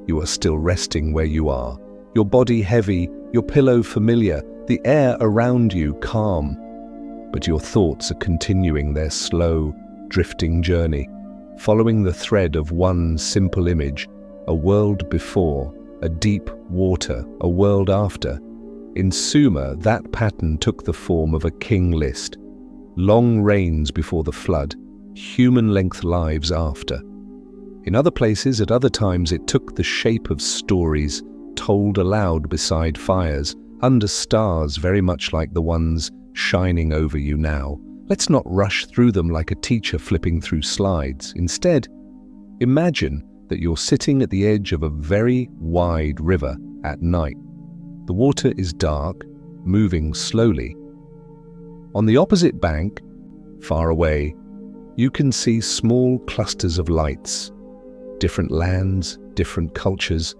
Speaker 1: You are still resting where you are, your body heavy, your pillow familiar, the air around you calm. But your thoughts are continuing their slow, drifting journey, following the thread of one simple image, a world before, a deep water, a world after. In Sumer, that pattern took the form of a king list, long reigns before the flood, human-length lives after. In other places, at other times, it took the shape of stories told aloud beside fires, under stars very much like the ones shining over you now. Let's not rush through them like a teacher flipping through slides. Instead, imagine that you're sitting at the edge of a very wide river at night. The water is dark, moving slowly. On the opposite bank, far away, you can see small clusters of lights, different lands, different cultures.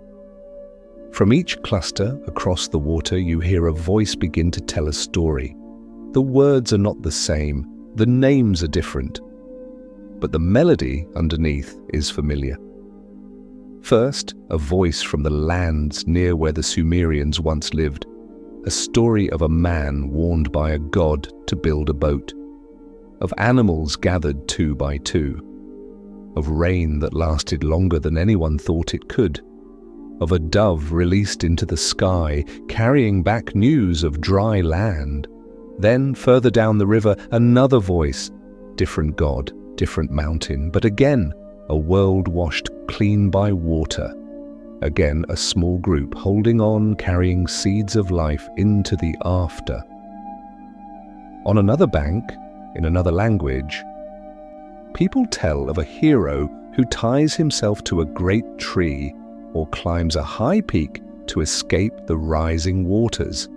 Speaker 1: From each cluster across the water, you hear a voice begin to tell a story. The words are not the same, the names are different, but the melody underneath is familiar. First, a voice from the lands near where the Sumerians once lived, a story of a man warned by a god to build a boat, of animals gathered 2 by 2, of rain that lasted longer than anyone thought it could, of a dove released into the sky, carrying back news of dry land. Then, further down the river, another voice, different god, different mountain, but again, a world washed clean by water. Again, a small group holding on, carrying seeds of life into the after. On another bank, in another language, people tell of a hero who ties himself to a great tree or climbs a high peak to escape the rising waters.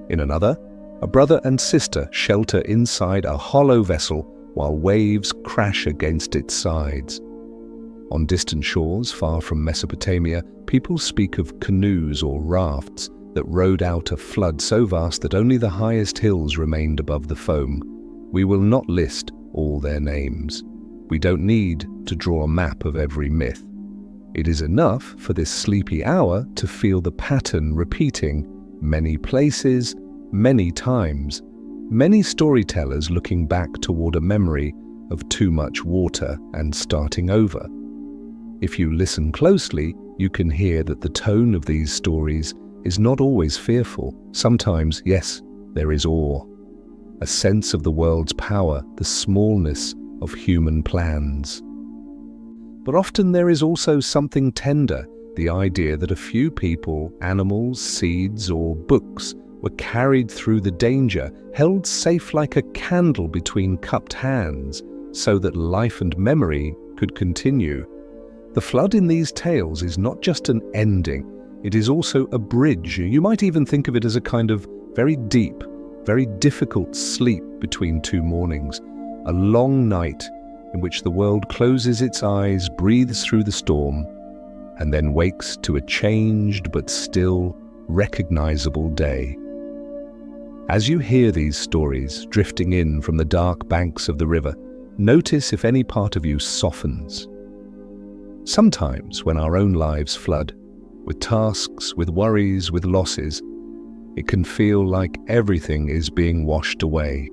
Speaker 1: In another, a brother and sister shelter inside a hollow vessel while waves crash against its sides. On distant shores far from Mesopotamia, people speak of canoes or rafts that rode out a flood so vast that only the highest hills remained above the foam. We will not list all their names. We don't need to draw a map of every myth. It is enough for this sleepy hour to feel the pattern repeating, many places, many times, many storytellers looking back toward a memory of too much water and starting over. If you listen closely, you can hear that the tone of these stories is not always fearful. Sometimes, yes, there is awe, a sense of the world's power, the smallness of human plans. But often there is also something tender, the idea that a few people, animals, seeds, or books were carried through the danger, held safe like a candle between cupped hands, so that life and memory could continue. The flood in these tales is not just an ending, it is also a bridge. You might even think of it as a kind of very deep, very difficult sleep between two mornings, a long night in which the world closes its eyes, breathes through the storm, and then wakes to a changed but still recognizable day. As you hear these stories drifting in from the dark banks of the river, notice if any part of you softens. Sometimes when our own lives flood, with tasks, with worries, with losses, it can feel like everything is being washed away.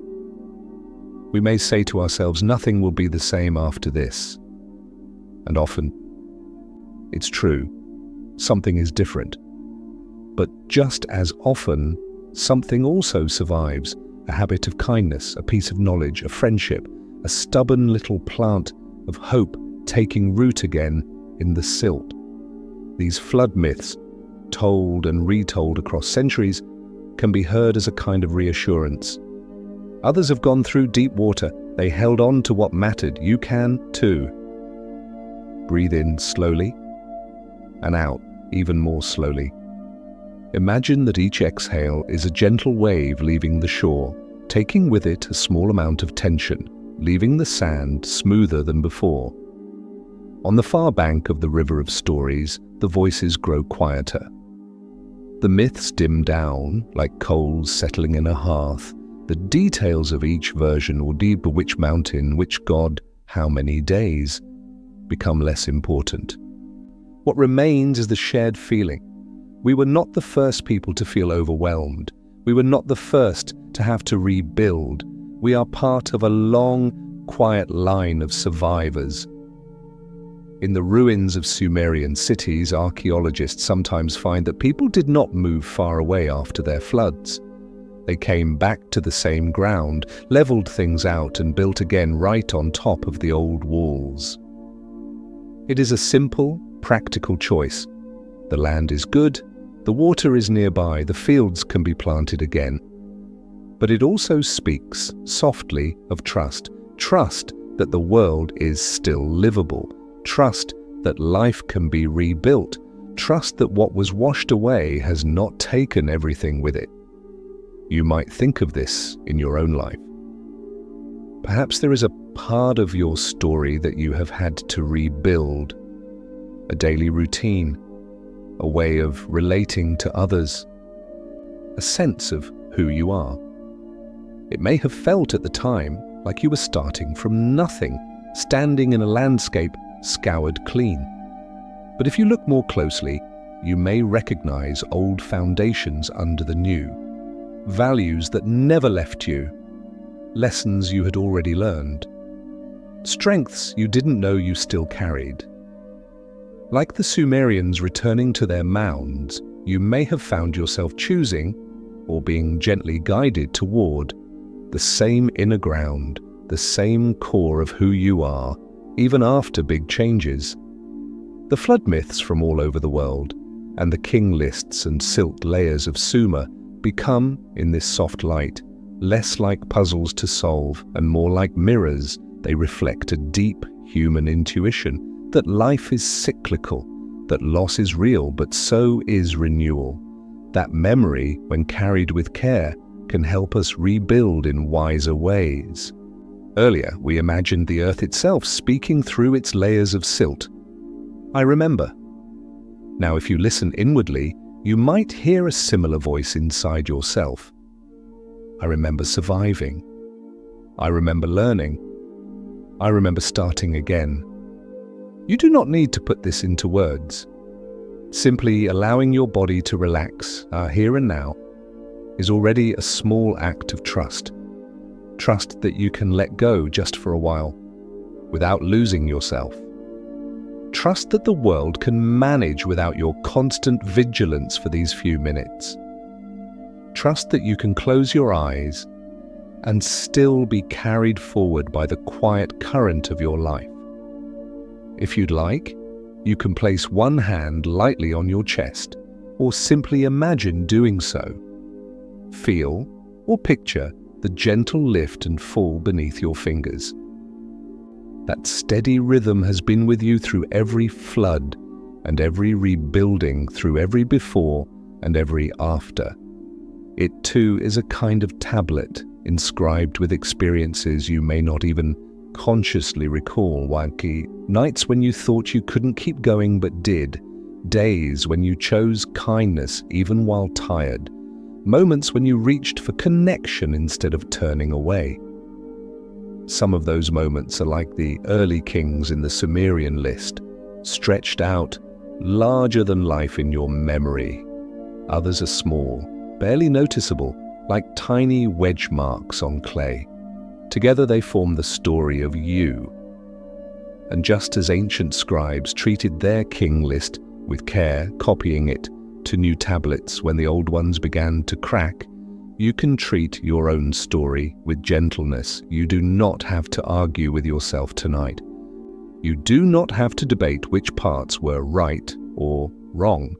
Speaker 1: We may say to ourselves, nothing will be the same after this. And often, it's true, something is different. But just as often, something also survives, a habit of kindness, a piece of knowledge, a friendship, a stubborn little plant of hope taking root again in the silt. These flood myths, told and retold across centuries, can be heard as a kind of reassurance. Others have gone through deep water. They held on to what mattered. You can too. Breathe in slowly and out even more slowly. Imagine that each exhale is a gentle wave leaving the shore, taking with it a small amount of tension, leaving the sand smoother than before. On the far bank of the river of stories, the voices grow quieter. The myths dim down, like coals settling in a hearth. The details of each version, or deeper, which mountain, which god, how many days, become less important. What remains is the shared feeling. We were not the first people to feel overwhelmed. We were not the first to have to rebuild. We are part of a long, quiet line of survivors. In the ruins of Sumerian cities, archaeologists sometimes find that people did not move far away after their floods. They came back to the same ground, leveled things out, and built again right on top of the old walls. It is a simple, practical choice. The land is good, the water is nearby, the fields can be planted again. But it also speaks softly of trust. Trust that the world is still livable. Trust that life can be rebuilt. Trust that what was washed away has not taken everything with it. You might think of this in your own life. Perhaps there is a part of your story that you have had to rebuild. A daily routine, a way of relating to others, a sense of who you are. It may have felt at the time like you were starting from nothing, standing in a landscape scoured clean. But if you look more closely, you may recognize old foundations under the new, values that never left you, lessons you had already learned, strengths you didn't know you still carried. Like the Sumerians returning to their mounds, you may have found yourself choosing, or being gently guided toward, the same inner ground, the same core of who you are, even after big changes. The flood myths from all over the world, and the king lists and silt layers of Sumer, become, in this soft light, less like puzzles to solve and more like mirrors. They reflect a deep human intuition that life is cyclical, that loss is real, but so is renewal. That memory, when carried with care, can help us rebuild in wiser ways. Earlier, we imagined the earth itself speaking through its layers of silt. I remember. Now, if you listen inwardly, you might hear a similar voice inside yourself. I remember surviving. I remember learning. I remember starting again. You do not need to put this into words. Simply allowing your body to relax, here and now, is already a small act of trust. Trust that you can let go just for a while, without losing yourself. Trust that the world can manage without your constant vigilance for these few minutes. Trust that you can close your eyes and still be carried forward by the quiet current of your life. If you'd like, you can place one hand lightly on your chest, or simply imagine doing so. Feel or picture the gentle lift and fall beneath your fingers. That steady rhythm has been with you through every flood and every rebuilding, through every before and every after. It too is a kind of tablet inscribed with experiences you may not even consciously recall, Waki. Nights when you thought you couldn't keep going but did. Days when you chose kindness even while tired. Moments when you reached for connection instead of turning away. Some of those moments are like the early kings in the Sumerian list, stretched out, larger than life in your memory. Others are small, barely noticeable, like tiny wedge marks on clay. Together they form the story of you. And just as ancient scribes treated their king list with care, copying it to new tablets when the old ones began to crack, you can treat your own story with gentleness. You do not have to argue with yourself tonight. You do not have to debate which parts were right or wrong.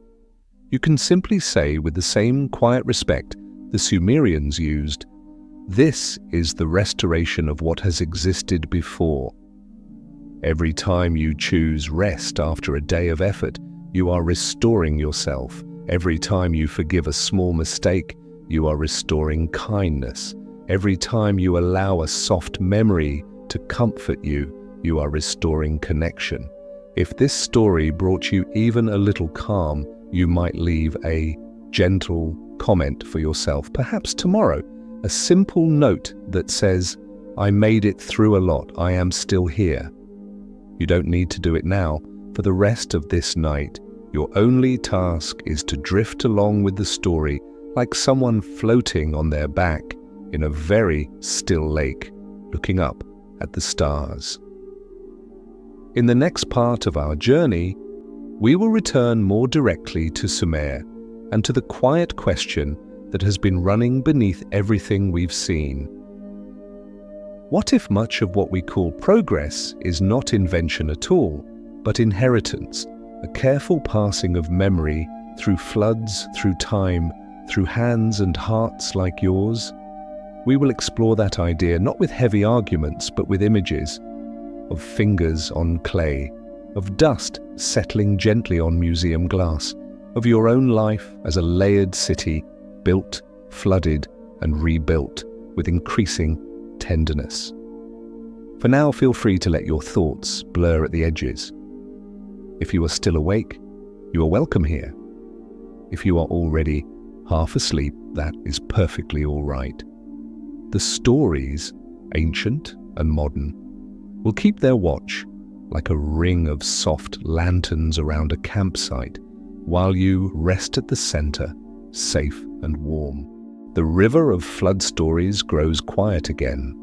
Speaker 1: You can simply say with the same quiet respect the Sumerians used, "This is the restoration of what has existed before." Every time you choose rest after a day of effort, you are restoring yourself. Every time you forgive a small mistake, you are restoring kindness. Every time you allow a soft memory to comfort you, you are restoring connection. If this story brought you even a little calm, you might leave a gentle comment for yourself, perhaps tomorrow, a simple note that says, "I made it through a lot, I am still here." You don't need to do it now. For the rest of this night, your only task is to drift along with the story like someone floating on their back in a very still lake, looking up at the stars. In the next part of our journey, we will return more directly to Sumer and to the quiet question that has been running beneath everything we've seen. What if much of what we call progress is not invention at all, but inheritance, a careful passing of memory through floods, through time, through hands and hearts like yours? We will explore that idea not with heavy arguments, but with images of fingers on clay, of dust settling gently on museum glass, of your own life as a layered city, built, flooded, and rebuilt with increasing tenderness. For now, feel free to let your thoughts blur at the edges. If you are still awake, you are welcome here. If you are already half asleep, that is perfectly all right. The stories, ancient and modern, will keep their watch like a ring of soft lanterns around a campsite while you rest at the center, safe and warm. The river of flood stories grows quiet again.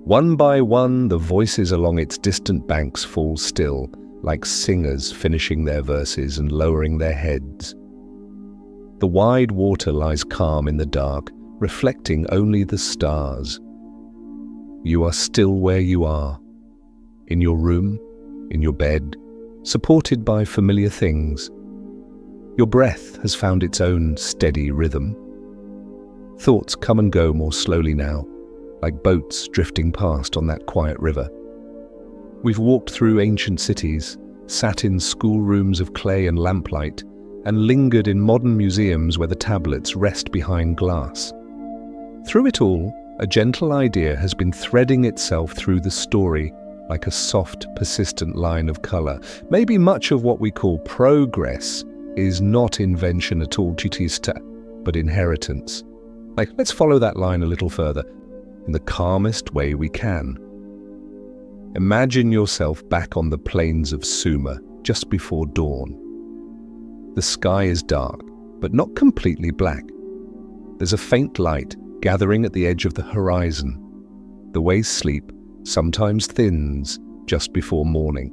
Speaker 1: One by one, the voices along its distant banks fall still, like singers finishing their verses and lowering their heads. The wide water lies calm in the dark, reflecting only the stars. You are still where you are, in your room, in your bed, supported by familiar things. Your breath has found its own steady rhythm. Thoughts come and go more slowly now, like boats drifting past on that quiet river. We've walked through ancient cities, sat in schoolrooms of clay and lamplight, and lingered in modern museums where the tablets rest behind glass. Through it all, a gentle idea has been threading itself through the story like a soft, persistent line of color. Maybe much of what we call progress is not invention at all, Chitista, but inheritance. Let's follow that line a little further, in the calmest way we can. Imagine yourself back on the plains of Sumer, just before dawn. The sky is dark, but not completely black. There's a faint light gathering at the edge of the horizon. The way sleep sometimes thins just before morning.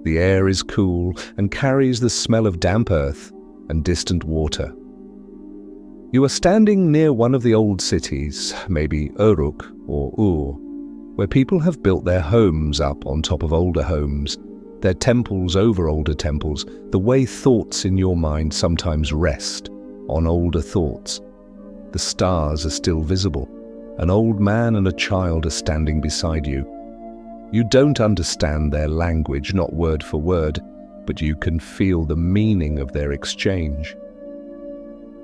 Speaker 1: The air is cool and carries the smell of damp earth and distant water. You are standing near one of the old cities, maybe Uruk or Ur, where people have built their homes up on top of older homes, their temples over older temples, the way thoughts in your mind sometimes rest on older thoughts. The stars are still visible. An old man and a child are standing beside you. You don't understand their language, not word for word, but you can feel the meaning of their exchange.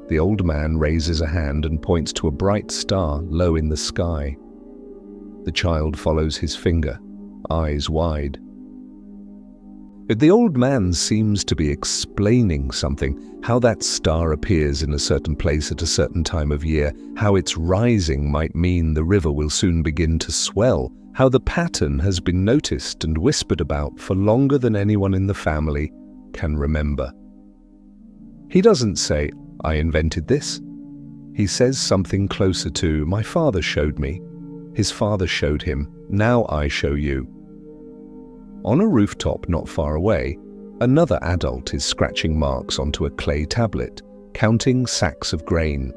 Speaker 1: The old man raises a hand and points to a bright star low in the sky. The child follows his finger, eyes wide. The old man seems to be explaining something, how that star appears in a certain place at a certain time of year, how its rising might mean the river will soon begin to swell, how the pattern has been noticed and whispered about for longer than anyone in the family can remember. He doesn't say, "I invented this." He says something closer to, "My father showed me. His father showed him. Now I show you." On a rooftop not far away, another adult is scratching marks onto a clay tablet, counting sacks of grain.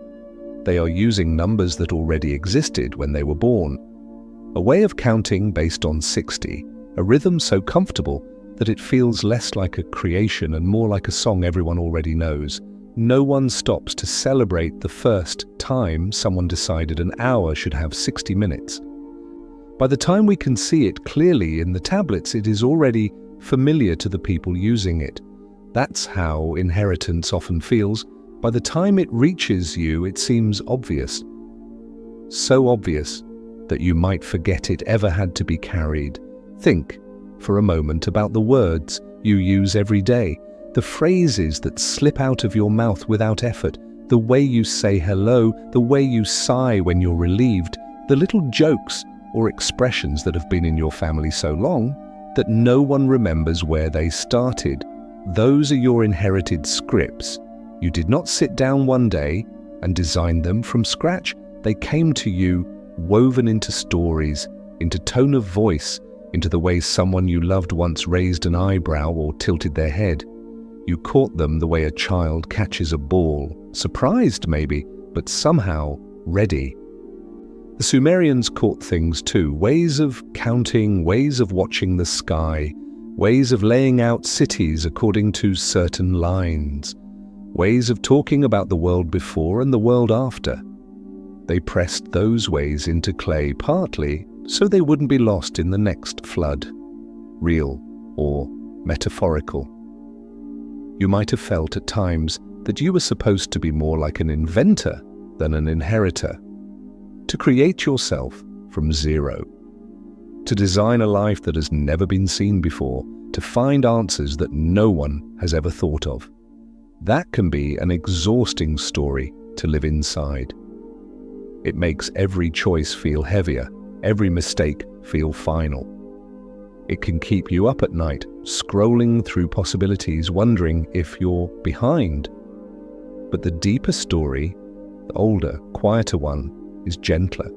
Speaker 1: They are using numbers that already existed when they were born. A way of counting based on 60, a rhythm so comfortable that it feels less like a creation and more like a song everyone already knows. No one stops to celebrate the first time someone decided an hour should have 60 minutes. By the time we can see it clearly in the tablets, it is already familiar to the people using it. That's how inheritance often feels. By the time it reaches you, it seems obvious. So obvious that you might forget it ever had to be carried. Think for a moment about the words you use every day, the phrases that slip out of your mouth without effort, the way you say hello, the way you sigh when you're relieved, the little jokes or expressions that have been in your family so long that no one remembers where they started. Those are your inherited scripts. You did not sit down one day and design them from scratch. They came to you woven into stories, into tone of voice, into the way someone you loved once raised an eyebrow or tilted their head. You caught them the way a child catches a ball, surprised maybe, but somehow ready. The Sumerians caught things too, ways of counting, ways of watching the sky, ways of laying out cities according to certain lines, ways of talking about the world before and the world after. They pressed those ways into clay partly so they wouldn't be lost in the next flood, real or metaphorical. You might have felt at times that you were supposed to be more like an inventor than an inheritor, to create yourself from zero, to design a life that has never been seen before, to find answers that no one has ever thought of. That can be an exhausting story to live inside. It makes every choice feel heavier, every mistake feel final. It can keep you up at night, scrolling through possibilities, wondering if you're behind. But the deeper story, the older, quieter one, is gentler.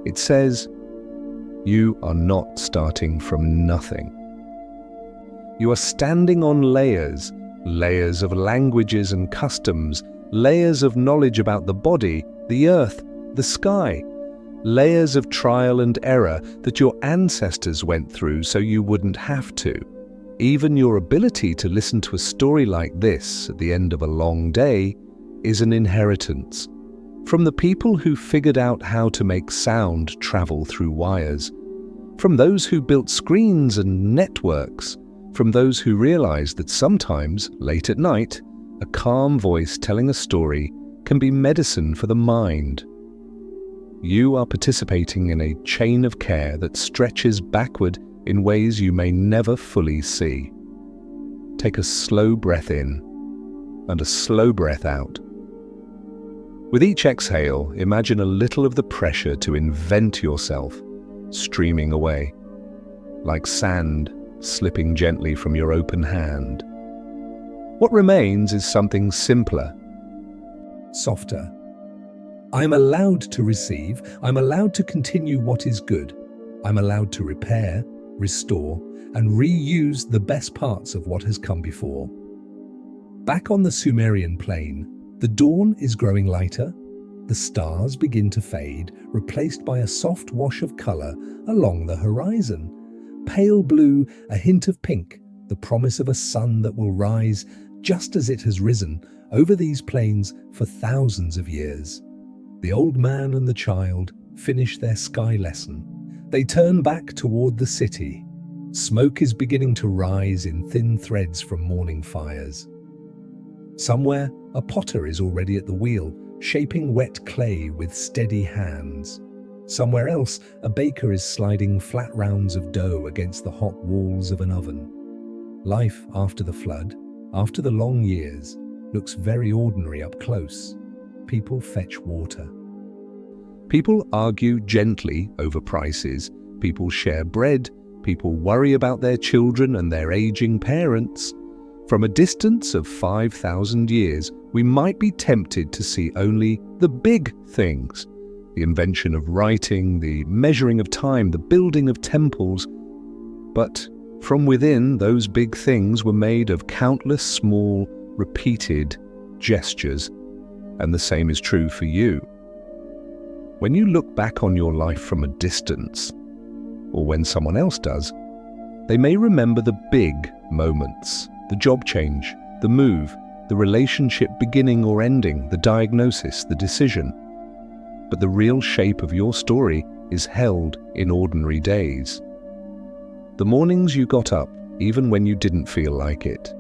Speaker 1: It says, you are not starting from nothing. You are standing on layers, layers of languages and customs, layers of knowledge about the body, the earth, the sky, layers of trial and error that your ancestors went through so you wouldn't have to. Even your ability to listen to a story like this at the end of a long day is an inheritance. From the people who figured out how to make sound travel through wires, from those who built screens and networks, from those who realized that sometimes, late at night, a calm voice telling a story can be medicine for the mind. You are participating in a chain of care that stretches backward in ways you may never fully see. Take a slow breath in and a slow breath out. With each exhale, imagine a little of the pressure to invent yourself streaming away, like sand slipping gently from your open hand. What remains is something simpler, softer. I'm allowed to receive. I'm allowed to continue what is good. I'm allowed to repair, restore, and reuse the best parts of what has come before. Back on the Sumerian plain, the dawn is growing lighter. The stars begin to fade, replaced by a soft wash of color along the horizon. Pale blue, a hint of pink, the promise of a sun that will rise just as it has risen over these plains for thousands of years. The old man and the child finish their sky lesson. They turn back toward the city. Smoke is beginning to rise in thin threads from morning fires. Somewhere, a potter is already at the wheel, shaping wet clay with steady hands. Somewhere else, a baker is sliding flat rounds of dough against the hot walls of an oven. Life after the flood, after the long years, looks very ordinary up close. People fetch water. People argue gently over prices. People share bread. People worry about their children and their aging parents. From a distance of 5,000 years, we might be tempted to see only the big things. The invention of writing, the measuring of time, the building of temples. But from within, those big things were made of countless small, repeated gestures. And the same is true for you. When you look back on your life from a distance, or when someone else does, they may remember the big moments, the job change, the move, the relationship beginning or ending, the diagnosis, the decision. But the real shape of your story is held in ordinary days. The mornings you got up, even when you didn't feel like it.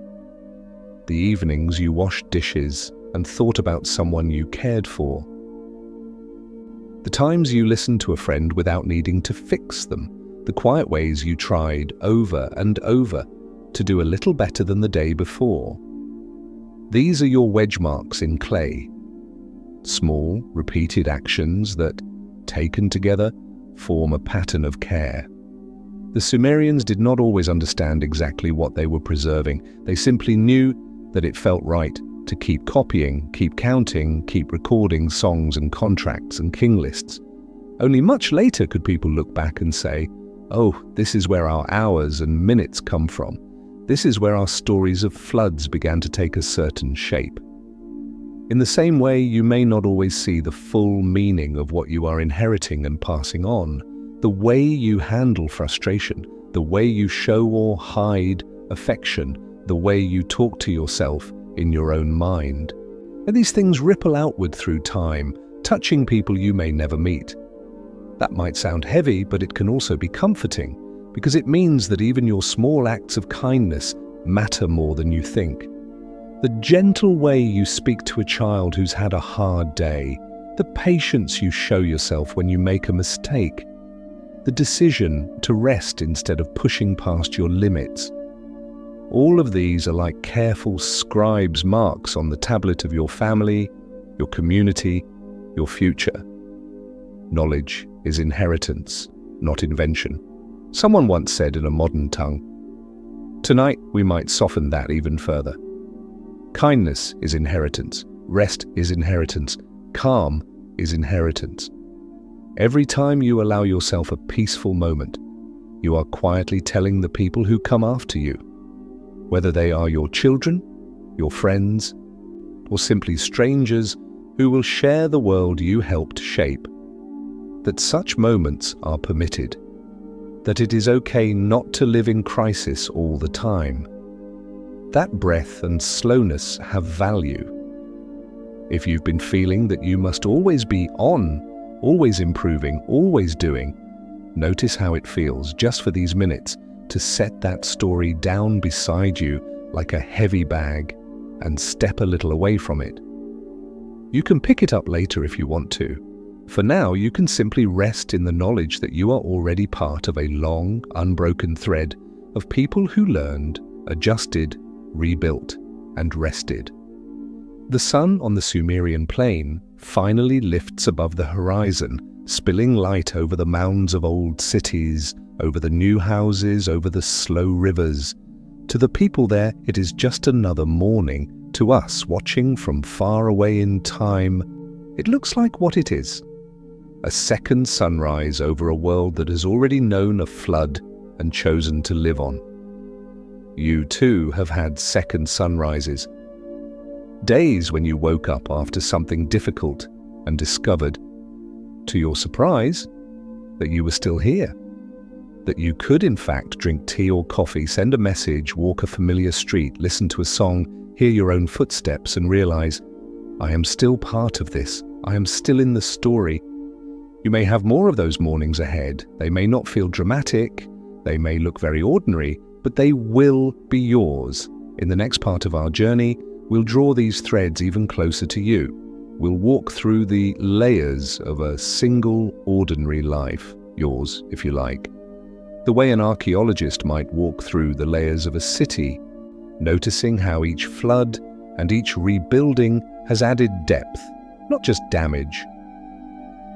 Speaker 1: The evenings you washed dishes and thought about someone you cared for. The times you listened to a friend without needing to fix them. The quiet ways you tried over and over to do a little better than the day before. These are your wedge marks in clay. Small, repeated actions that, taken together, form a pattern of care. The Sumerians did not always understand exactly what they were preserving. They simply knew that it felt right to keep copying, keep counting, keep recording songs and contracts and king lists. Only much later could people look back and say, oh, this is where our hours and minutes come from. This is where our stories of floods began to take a certain shape. In the same way, you may not always see the full meaning of what you are inheriting and passing on. The way you handle frustration, the way you show or hide affection, the way you talk to yourself in your own mind. And these things ripple outward through time, touching people you may never meet. That might sound heavy, but it can also be comforting, because it means that even your small acts of kindness matter more than you think. The gentle way you speak to a child who's had a hard day, the patience you show yourself when you make a mistake, the decision to rest instead of pushing past your limits. All of these are like careful scribe's marks on the tablet of your family, your community, your future. Knowledge is inheritance, not invention. Someone once said in a modern tongue. Tonight, we might soften that even further. Kindness is inheritance. Rest is inheritance. Calm is inheritance. Every time you allow yourself a peaceful moment, you are quietly telling the people who come after you, whether they are your children, your friends, or simply strangers who will share the world you helped shape, that such moments are permitted, that it is okay not to live in crisis all the time. That breath and slowness have value. If you've been feeling that you must always be on, always improving, always doing, notice how it feels just for these minutes to set that story down beside you like a heavy bag and step a little away from it. You can pick it up later if you want to. For now, you can simply rest in the knowledge that you are already part of a long, unbroken thread of people who learned, adjusted, rebuilt, and rested. The sun on the Sumerian plain finally lifts above the horizon, spilling light over the mounds of old cities, over the new houses, over the slow rivers. To the people there, it is just another morning. To us, watching from far away in time, it looks like what it is. A second sunrise over a world that has already known a flood and chosen to live on. You too have had second sunrises. Days when you woke up after something difficult and discovered, to your surprise, that you were still here. That you could in fact drink tea or coffee, send a message, walk a familiar street, listen to a song, hear your own footsteps and realize, I am still part of this. I am still in the story. You may have more of those mornings ahead. They may not feel dramatic, they may look very ordinary, but they will be yours. In the next part of our journey, we'll draw these threads even closer to you. We'll walk through the layers of a single ordinary life, yours if you like. The way an archaeologist might walk through the layers of a city, noticing how each flood and each rebuilding has added depth, not just damage.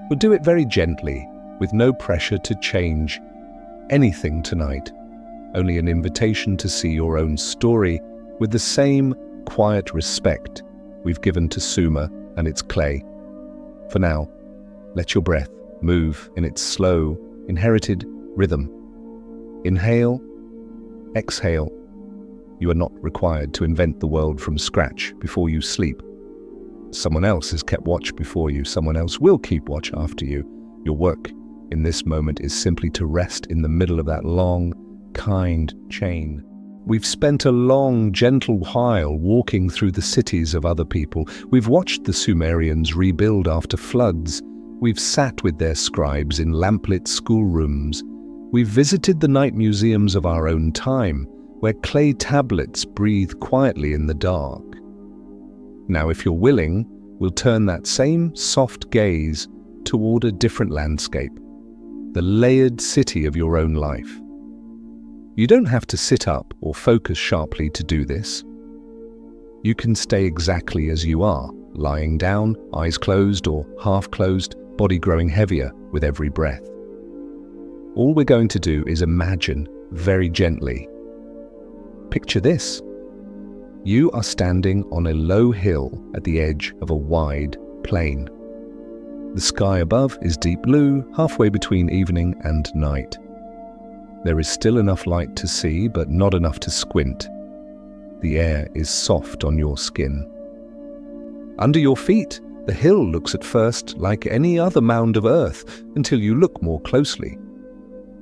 Speaker 1: We'll do it very gently, with no pressure to change anything tonight, only an invitation to see your own story with the same quiet respect we've given to Sumer and its clay. For now, let your breath move in its slow, inherited rhythm. Inhale, exhale. You are not required to invent the world from scratch before you sleep. Someone else has kept watch before you. Someone else will keep watch after you. Your work in this moment is simply to rest in the middle of that long, kind chain. We've spent a long, gentle while walking through the cities of other people. We've watched the Sumerians rebuild after floods. We've sat with their scribes in lamplit schoolrooms. We've visited the night museums of our own time, where clay tablets breathe quietly in the dark. Now, if you're willing, we'll turn that same soft gaze toward a different landscape, the layered city of your own life. You don't have to sit up or focus sharply to do this. You can stay exactly as you are, lying down, eyes closed or half closed, body growing heavier with every breath. All we're going to do is imagine very gently. Picture this. You are standing on a low hill at the edge of a wide plain. The sky above is deep blue, halfway between evening and night. There is still enough light to see, but not enough to squint. The air is soft on your skin. Under your feet, the hill looks at first like any other mound of earth until you look more closely.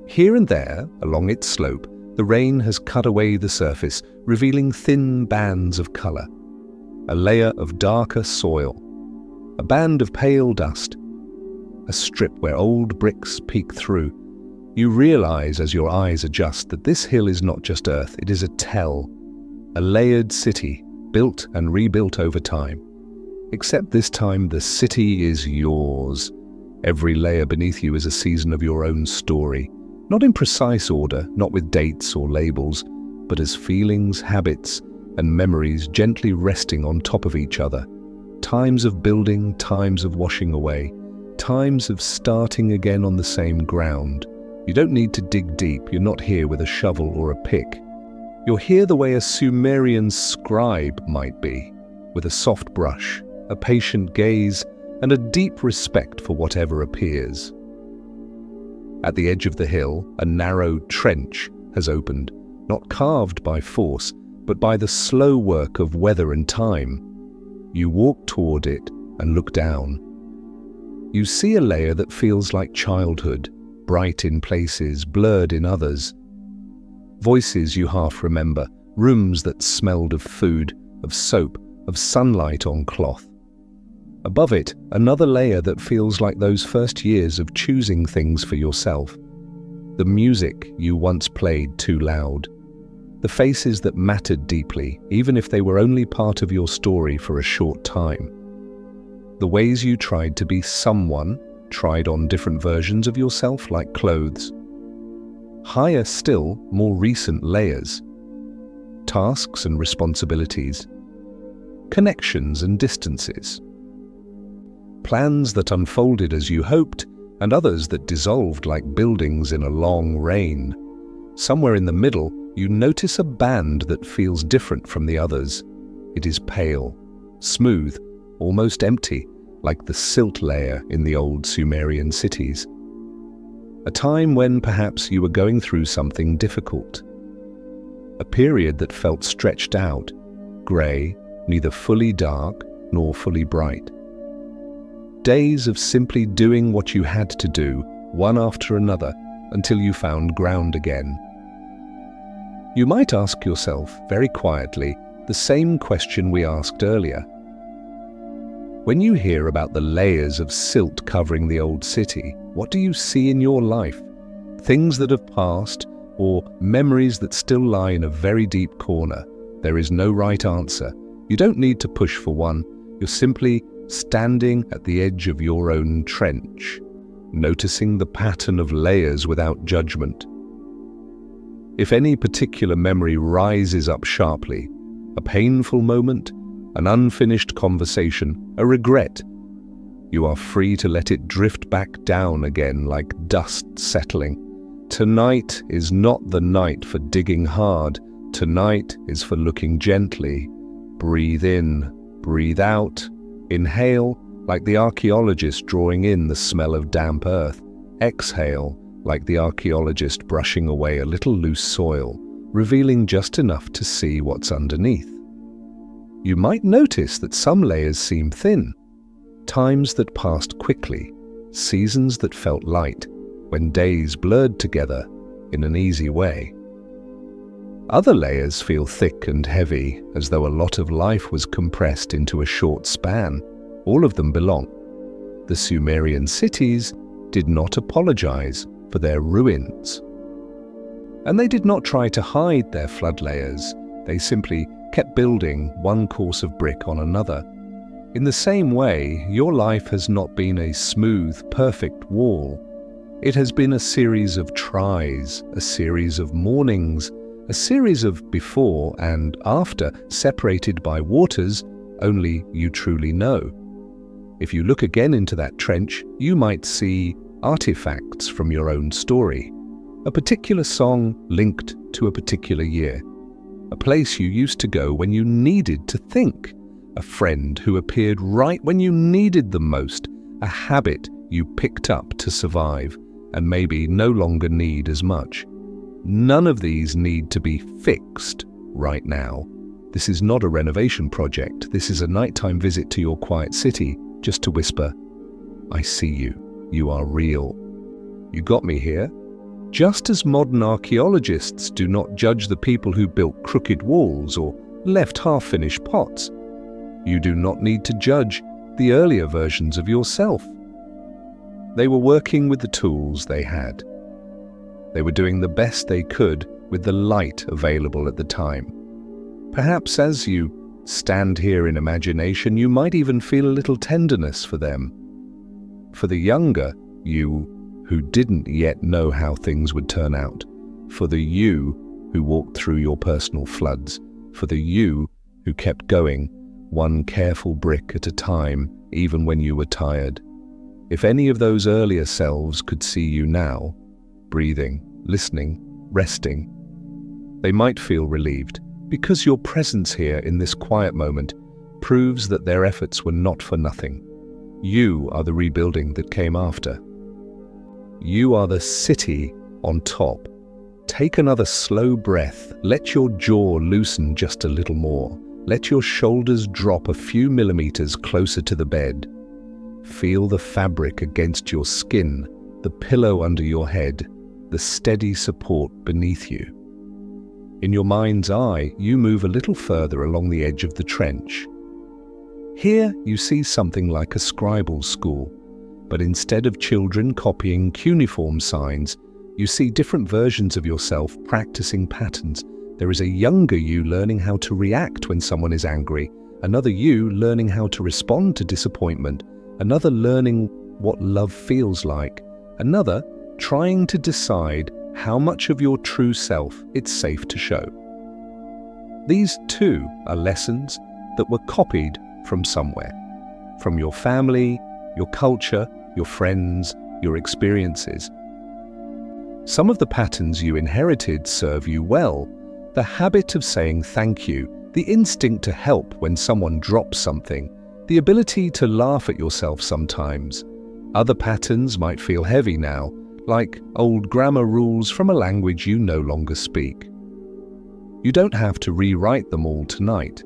Speaker 1: Here and there, along its slope, the rain has cut away the surface, revealing thin bands of color. A layer of darker soil, a band of pale dust, a strip where old bricks peek through. You realize as your eyes adjust that this hill is not just earth, it is a tell, a layered city, built and rebuilt over time. Except this time the city is yours. Every layer beneath you is a season of your own story, not in precise order, not with dates or labels, but as feelings, habits, and memories gently resting on top of each other. Times of building, times of washing away, times of starting again on the same ground. You don't need to dig deep. You're not here with a shovel or a pick. You're here the way a Sumerian scribe might be, with a soft brush, a patient gaze, and a deep respect for whatever appears. At the edge of the hill, a narrow trench has opened, not carved by force, but by the slow work of weather and time. You walk toward it and look down. You see a layer that feels like childhood, bright in places, blurred in others. Voices you half remember, rooms that smelled of food, of soap, of sunlight on cloth. Above it, another layer that feels like those first years of choosing things for yourself. The music you once played too loud. The faces that mattered deeply, even if they were only part of your story for a short time. The ways you tried to be someone, tried on different versions of yourself like clothes. Higher still, more recent layers. Tasks and responsibilities. Connections and distances. Plans that unfolded as you hoped, and others that dissolved like buildings in a long rain. Somewhere in the middle, you notice a band that feels different from the others. It is pale, smooth, almost empty, like the silt layer in the old Sumerian cities. A time when perhaps you were going through something difficult. A period that felt stretched out, grey, neither fully dark nor fully bright. Days of simply doing what you had to do, one after another, until you found ground again. You might ask yourself, very quietly, the same question we asked earlier. When you hear about the layers of silt covering the old city, what do you see in your life? Things that have passed, or memories that still lie in a very deep corner? There is no right answer. You don't need to push for one. You're simply standing at the edge of your own trench, noticing the pattern of layers without judgment. If any particular memory rises up sharply, a painful moment, an unfinished conversation, a regret, you are free to let it drift back down again like dust settling. Tonight is not the night for digging hard. Tonight is for looking gently. Breathe in, breathe out. Inhale, like the archaeologist drawing in the smell of damp earth. Exhale, like the archaeologist brushing away a little loose soil, revealing just enough to see what's underneath. You might notice that some layers seem thin. Times that passed quickly, seasons that felt light, when days blurred together in an easy way. Other layers feel thick and heavy, as though a lot of life was compressed into a short span. All of them belong. The Sumerian cities did not apologize for their ruins. And they did not try to hide their flood layers. They simply kept building one course of brick on another. In the same way, your life has not been a smooth, perfect wall. It has been a series of tries, a series of mornings, a series of before and after, separated by waters only you truly know. If you look again into that trench, you might see artifacts from your own story, a particular song linked to a particular year, a place you used to go when you needed to think, a friend who appeared right when you needed them most, a habit you picked up to survive and maybe no longer need as much. None of these need to be fixed right now. This is not a renovation project. This is a nighttime visit to your quiet city, just to whisper, I see you. You are real. You got me here. Just as modern archaeologists do not judge the people who built crooked walls or left half-finished pots, you do not need to judge the earlier versions of yourself. They were working with the tools they had. They were doing the best they could with the light available at the time. Perhaps as you stand here in imagination, you might even feel a little tenderness for them. For the younger you who didn't yet know how things would turn out. For the you who walked through your personal floods. For the you who kept going, one careful brick at a time, even when you were tired. If any of those earlier selves could see you now, breathing, listening, resting, they might feel relieved, because your presence here in this quiet moment proves that their efforts were not for nothing. You are the rebuilding that came after. You are the city on top. Take another slow breath. Let your jaw loosen just a little more. Let your shoulders drop a few millimeters closer to the bed. Feel the fabric against your skin, the pillow under your head, the steady support beneath you. In your mind's eye, you move a little further along the edge of the trench. Here you see something like a scribal school, but instead of children copying cuneiform signs, you see different versions of yourself practicing patterns. There is a younger you learning how to react when someone is angry, another you learning how to respond to disappointment, another learning what love feels like, another trying to decide how much of your true self it's safe to show. These too are lessons that were copied from somewhere, from your family, your culture, your friends, your experiences. Some of the patterns you inherited serve you well. The habit of saying thank you, the instinct to help when someone drops something, the ability to laugh at yourself sometimes. Other patterns might feel heavy now, like old grammar rules from a language you no longer speak. You don't have to rewrite them all tonight.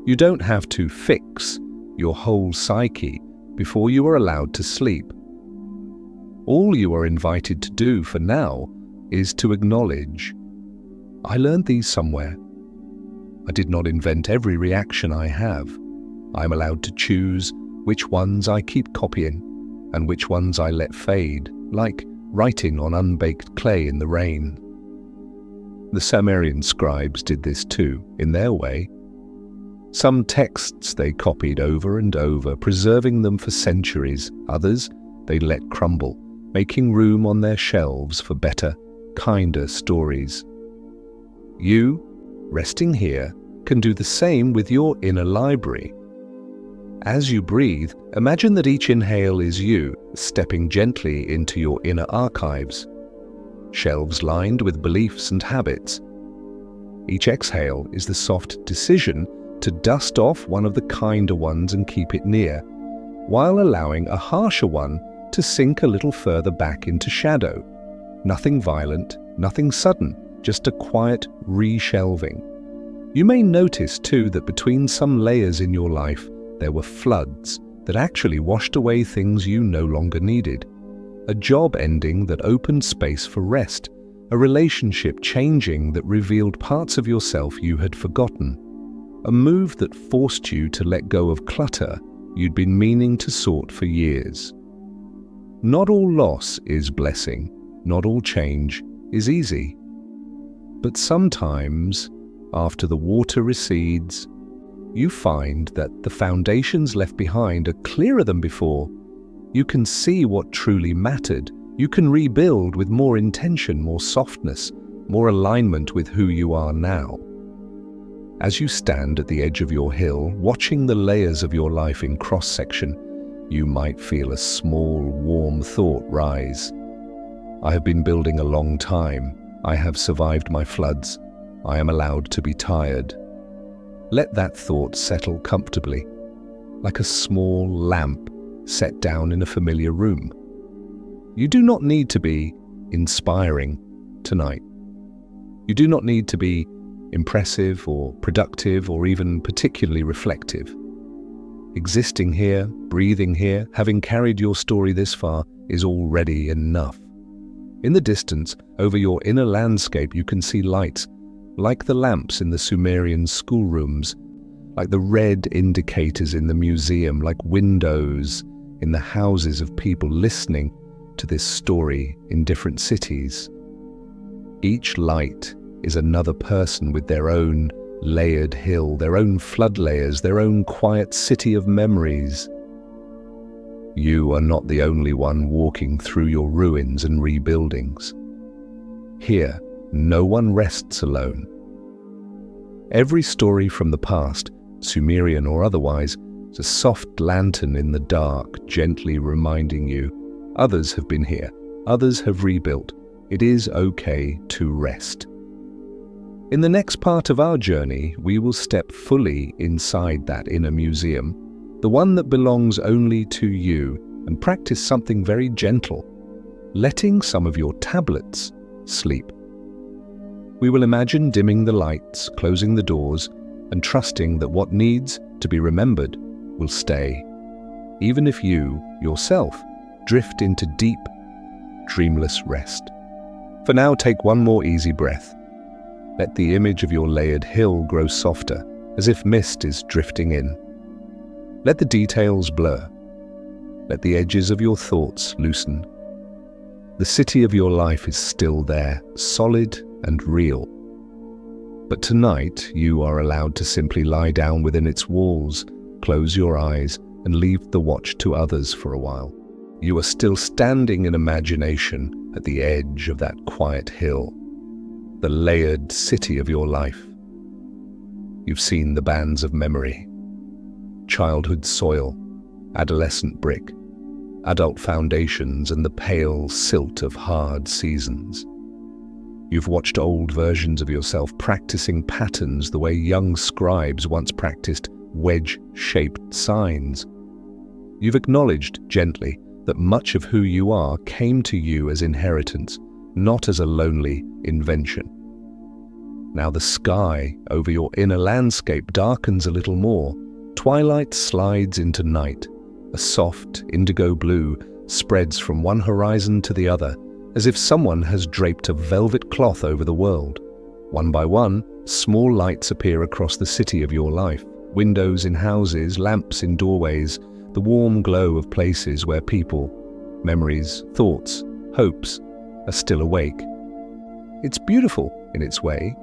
Speaker 1: You don't have to fix your whole psyche before you are allowed to sleep. All you are invited to do for now is to acknowledge, I learned these somewhere. I did not invent every reaction I have. I'm allowed to choose which ones I keep copying and which ones I let fade, like writing on unbaked clay in the rain. The Sumerian scribes did this too, in their way. Some texts they copied over and over, preserving them for centuries. Others they let crumble, making room on their shelves for better, kinder stories. You, resting here, can do the same with your inner library. As you breathe, imagine that each inhale is you, stepping gently into your inner archives, shelves lined with beliefs and habits. Each exhale is the soft decision to dust off one of the kinder ones and keep it near, while allowing a harsher one to sink a little further back into shadow. Nothing violent, nothing sudden, just a quiet reshelving. You may notice too that between some layers in your life there were floods that actually washed away things you no longer needed. A job ending that opened space for rest, a relationship changing that revealed parts of yourself you had forgotten, a move that forced you to let go of clutter you'd been meaning to sort for years. Not all loss is blessing, not all change is easy. But sometimes, after the water recedes, you find that the foundations left behind are clearer than before. You can see what truly mattered. You can rebuild with more intention, more softness, more alignment with who you are now. As you stand at the edge of your hill, watching the layers of your life in cross-section, you might feel a small, warm thought rise. I have been building a long time. I have survived my floods. I am allowed to be tired. Let that thought settle comfortably, like a small lamp set down in a familiar room. You do not need to be inspiring tonight. You do not need to be impressive or productive or even particularly reflective. Existing here, breathing here, having carried your story this far is already enough. In the distance, over your inner landscape, you can see lights, like the lamps in the Sumerian schoolrooms, like the red indicators in the museum, like windows in the houses of people listening to this story in different cities. Each light is another person with their own layered hill, their own flood layers, their own quiet city of memories. You are not the only one walking through your ruins and rebuildings. Here, no one rests alone. Every story from the past, Sumerian or otherwise, is a soft lantern in the dark, gently reminding you, others have been here, others have rebuilt. It is okay to rest. In the next part of our journey, we will step fully inside that inner museum, the one that belongs only to you, and practice something very gentle, letting some of your tablets sleep. We will imagine dimming the lights, closing the doors, and trusting that what needs to be remembered will stay, even if you, yourself, drift into deep, dreamless rest. For now, take one more easy breath. Let the image of your layered hill grow softer, as if mist is drifting in. Let the details blur. Let the edges of your thoughts loosen. The city of your life is still there, solid and real. But tonight, you are allowed to simply lie down within its walls, close your eyes, and leave the watch to others for a while. You are still standing in imagination at the edge of that quiet hill, the layered city of your life. You've seen the bands of memory, childhood soil, adolescent brick, adult foundations, and the pale silt of hard seasons. You've watched old versions of yourself practicing patterns the way young scribes once practiced wedge-shaped signs. You've acknowledged gently that much of who you are came to you as inheritance, not as a lonely invention. Now the sky over your inner landscape darkens a little more. Twilight slides into night. A soft indigo blue spreads from one horizon to the other, as if someone has draped a velvet cloth over the world. One by one, small lights appear across the city of your life. Windows in houses, lamps in doorways, the warm glow of places where people, memories, thoughts, hopes are still awake. It's beautiful in its way.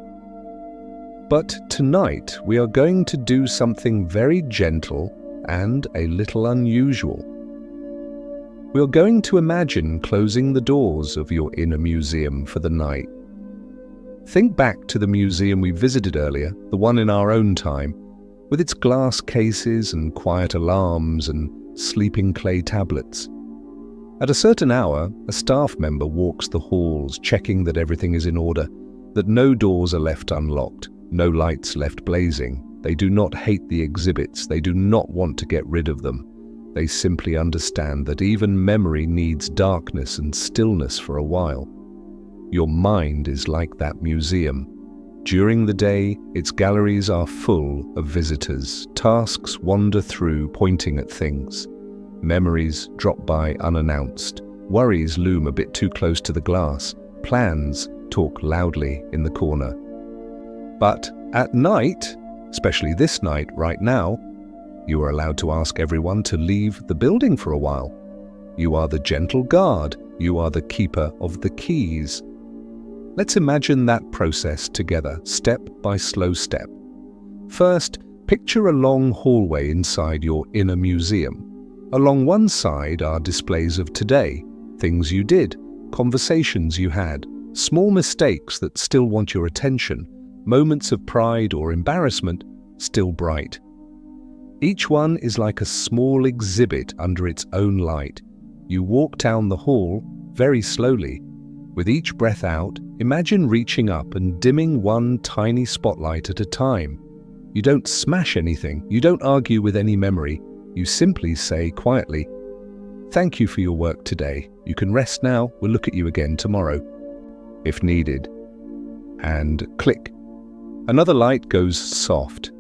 Speaker 1: But tonight we are going to do something very gentle and a little unusual. We are going to imagine closing the doors of your inner museum for the night. Think back to the museum we visited earlier, the one in our own time, with its glass cases and quiet alarms and sleeping clay tablets. At a certain hour, a staff member walks the halls, checking that everything is in order, that no doors are left unlocked, no lights left blazing. They do not hate the exhibits, they do not want to get rid of them. They simply understand that even memory needs darkness and stillness for a while. Your mind is like that museum. During the day, its galleries are full of visitors. Tasks wander through, pointing at things. Memories drop by unannounced. Worries loom a bit too close to the glass. Plans talk loudly in the corner. But at night, especially this night right now, you are allowed to ask everyone to leave the building for a while. You are the gentle guard. You are the keeper of the keys. Let's imagine that process together, step by slow step. First, picture a long hallway inside your inner museum. Along one side are displays of today, things you did, conversations you had, small mistakes that still want your attention, moments of pride or embarrassment still bright. Each one is like a small exhibit under its own light. You walk down the hall very slowly. With each breath out, imagine reaching up and dimming one tiny spotlight at a time. You don't smash anything, you don't argue with any memory. You simply say quietly, "Thank you for your work today. You can rest now, we'll look at you again tomorrow," if needed. And click. Another light goes soft.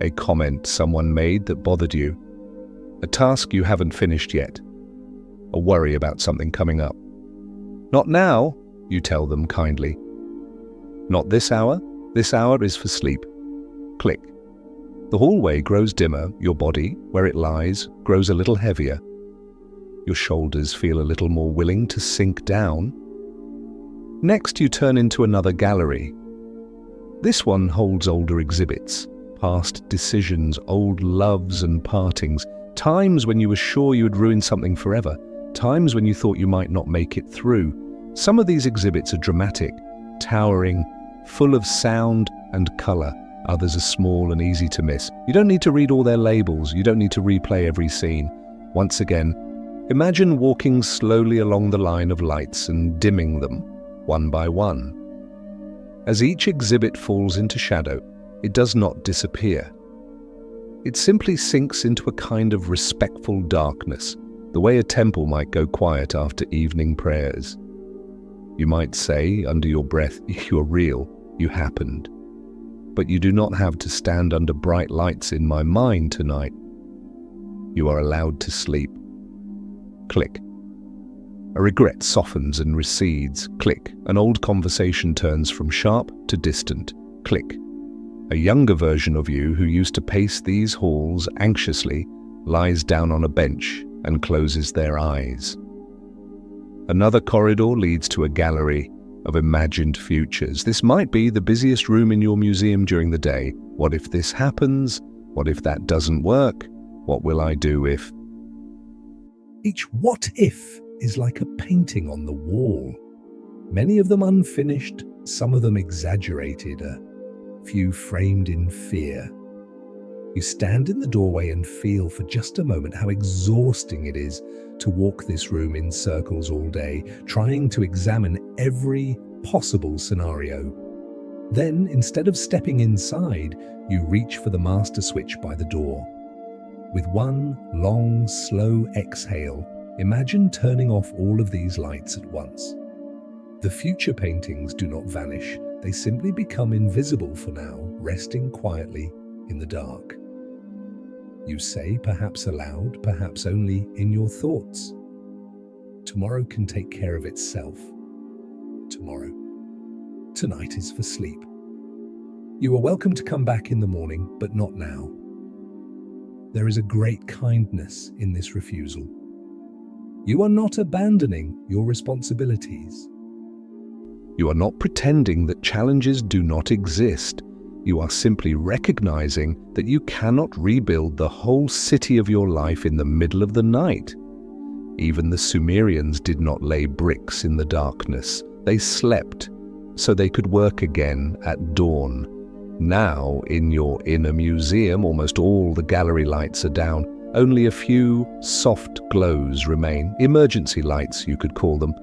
Speaker 1: A comment someone made that bothered you. A task you haven't finished yet. A worry about something coming up. "Not now," you tell them kindly. "Not this hour. This hour is for sleep." Click. The hallway grows dimmer, your body, where it lies, grows a little heavier. Your shoulders feel a little more willing to sink down. Next, you turn into another gallery. This one holds older exhibits, past decisions, old loves and partings, times when you were sure you had ruined something forever, times when you thought you might not make it through. Some of these exhibits are dramatic, towering, full of sound and color. Others are small and easy to miss. You don't need to read all their labels. You don't need to replay every scene. Once again, imagine walking slowly along the line of lights and dimming them, one by one. As each exhibit falls into shadow, it does not disappear. It simply sinks into a kind of respectful darkness, the way a temple might go quiet after evening prayers. You might say, under your breath, "You're real, you happened." But you do not have to stand under bright lights in my mind tonight. You are allowed to sleep. Click. A regret softens and recedes. Click. An old conversation turns from sharp to distant. Click. A younger version of you who used to pace these halls anxiously lies down on a bench and closes their eyes. Another corridor leads to a gallery of imagined futures. This might be the busiest room in your museum during the day. What if this happens? What if that doesn't work? What will I do if? Each what if is like a painting on the wall. Many of them unfinished, some of them exaggerated, a few framed in fear. You stand in the doorway and feel for just a moment how exhausting it is to walk this room in circles all day, trying to examine every possible scenario. Then, instead of stepping inside, you reach for the master switch by the door. With one long, slow exhale, imagine turning off all of these lights at once. The future paintings do not vanish, they simply become invisible for now, resting quietly in the dark. You say, perhaps aloud, perhaps only in your thoughts, "Tomorrow can take care of itself. Tomorrow. Tonight is for sleep. You are welcome to come back in the morning, but not now. There is a great kindness in this refusal. You are not abandoning your responsibilities. You are not pretending that challenges do not exist. You are simply recognizing that you cannot rebuild the whole city of your life in the middle of the night. Even the Sumerians did not lay bricks in the darkness. They slept so they could work again at dawn. Now, in your inner museum, almost all the gallery lights are down. Only a few soft glows remain, emergency lights you could call them.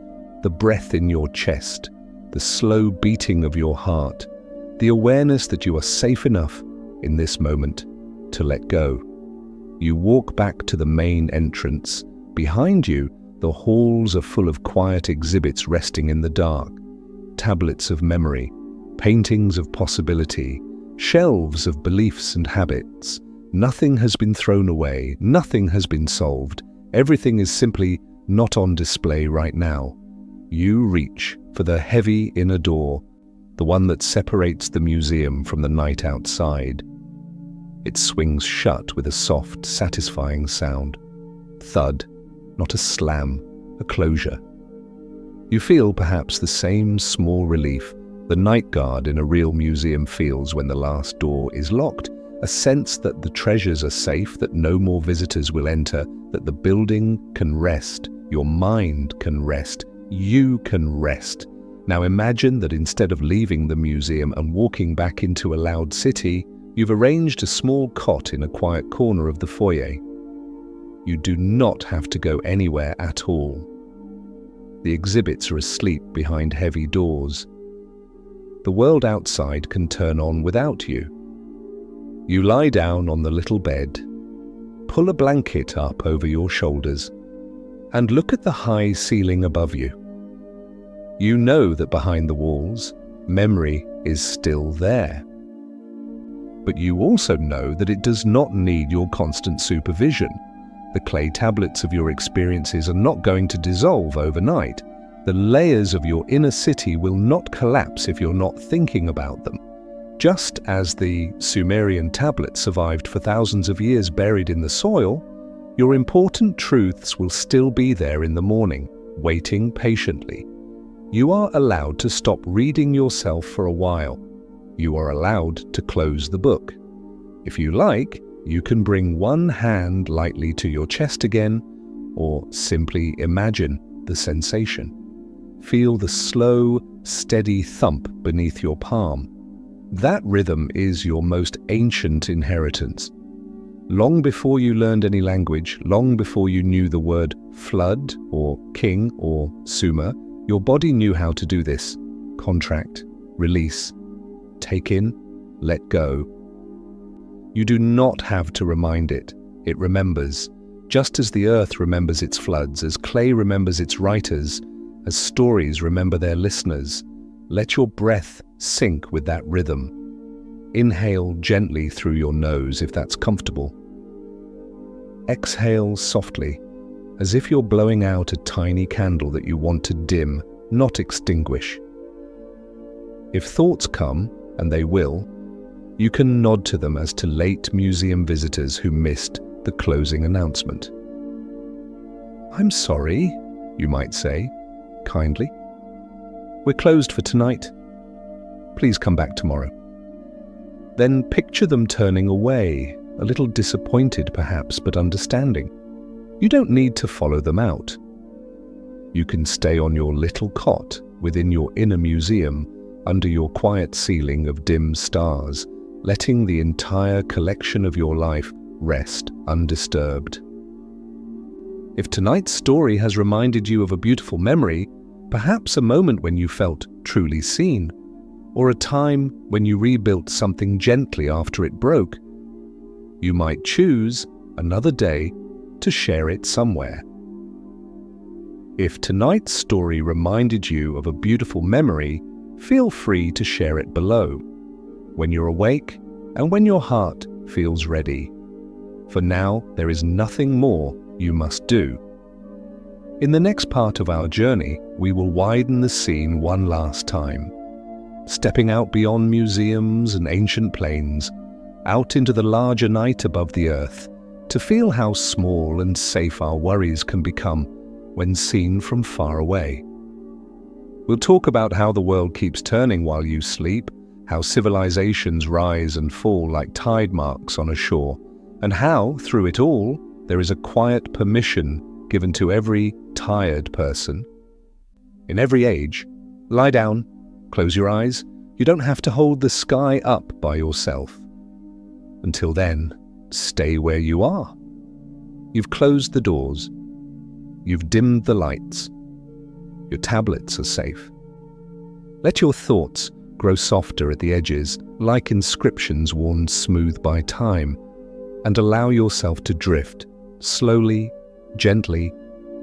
Speaker 1: The breath in your chest, the slow beating of your heart, the awareness that you are safe enough in this moment to let go. You walk back to the main entrance. Behind you, the halls are full of quiet exhibits resting in the dark. Tablets of memory, paintings of possibility, shelves of beliefs and habits. Nothing has been thrown away, nothing has been solved. Everything is simply not on display right now. You reach for the heavy inner door, the one that separates the museum from the night outside. It swings shut with a soft, satisfying sound. Thud, not a slam, a closure. You feel perhaps the same small relief the night guard in a real museum feels when the last door is locked, a sense that the treasures are safe, that no more visitors will enter, that the building can rest, your mind can rest, you can rest. Now imagine that instead of leaving the museum and walking back into a loud city, you've arranged a small cot in a quiet corner of the foyer. You do not have to go anywhere at all. The exhibits are asleep behind heavy doors. The world outside can turn on without you. You lie down on the little bed, pull a blanket up over your shoulders, and look at the high ceiling above you. You know that behind the walls, memory is still there. But you also know that it does not need your constant supervision. The clay tablets of your experiences are not going to dissolve overnight. The layers of your inner city will not collapse if you're not thinking about them. Just as the Sumerian tablets survived for thousands of years buried in the soil, your important truths will still be there in the morning, waiting patiently. You are allowed to stop reading yourself for a while. You are allowed to close the book. If you like, you can bring one hand lightly to your chest again, or simply imagine the sensation. Feel the slow, steady thump beneath your palm. That rhythm is your most ancient inheritance. Long before you learned any language, long before you knew the word flood or king or Sumer, your body knew how to do this. Contract, release, take in, let go. You do not have to remind it. It remembers. Just as the earth remembers its floods, as clay remembers its writers, as stories remember their listeners, let your breath sync with that rhythm. Inhale gently through your nose if that's comfortable. Exhale softly, as if you're blowing out a tiny candle that you want to dim, not extinguish. If thoughts come, and they will, you can nod to them as to late museum visitors who missed the closing announcement. "I'm sorry," you might say, kindly. "We're closed for tonight. Please come back tomorrow." Then picture them turning away, a little disappointed perhaps, but understanding. You don't need to follow them out. You can stay on your little cot within your inner museum, under your quiet ceiling of dim stars, letting the entire collection of your life rest undisturbed. If tonight's story has reminded you of a beautiful memory, perhaps a moment when you felt truly seen, or a time when you rebuilt something gently after it broke, you might choose another day to share it somewhere. If tonight's story reminded you of a beautiful memory, feel free to share it below, when you're awake and when your heart feels ready. For now, there is nothing more you must do. In the next part of our journey, we will widen the scene one last time, stepping out beyond museums and ancient plains, out into the larger night above the earth, to feel how small and safe our worries can become when seen from far away. We'll talk about how the world keeps turning while you sleep, how civilizations rise and fall like tide marks on a shore, and how, through it all, there is a quiet permission given to every tired person. In every age, lie down, close your eyes. You don't have to hold the sky up by yourself. Until then, stay where you are. You've closed the doors. You've dimmed the lights. Your tablets are safe. Let your thoughts grow softer at the edges, like inscriptions worn smooth by time, and allow yourself to drift, slowly, gently,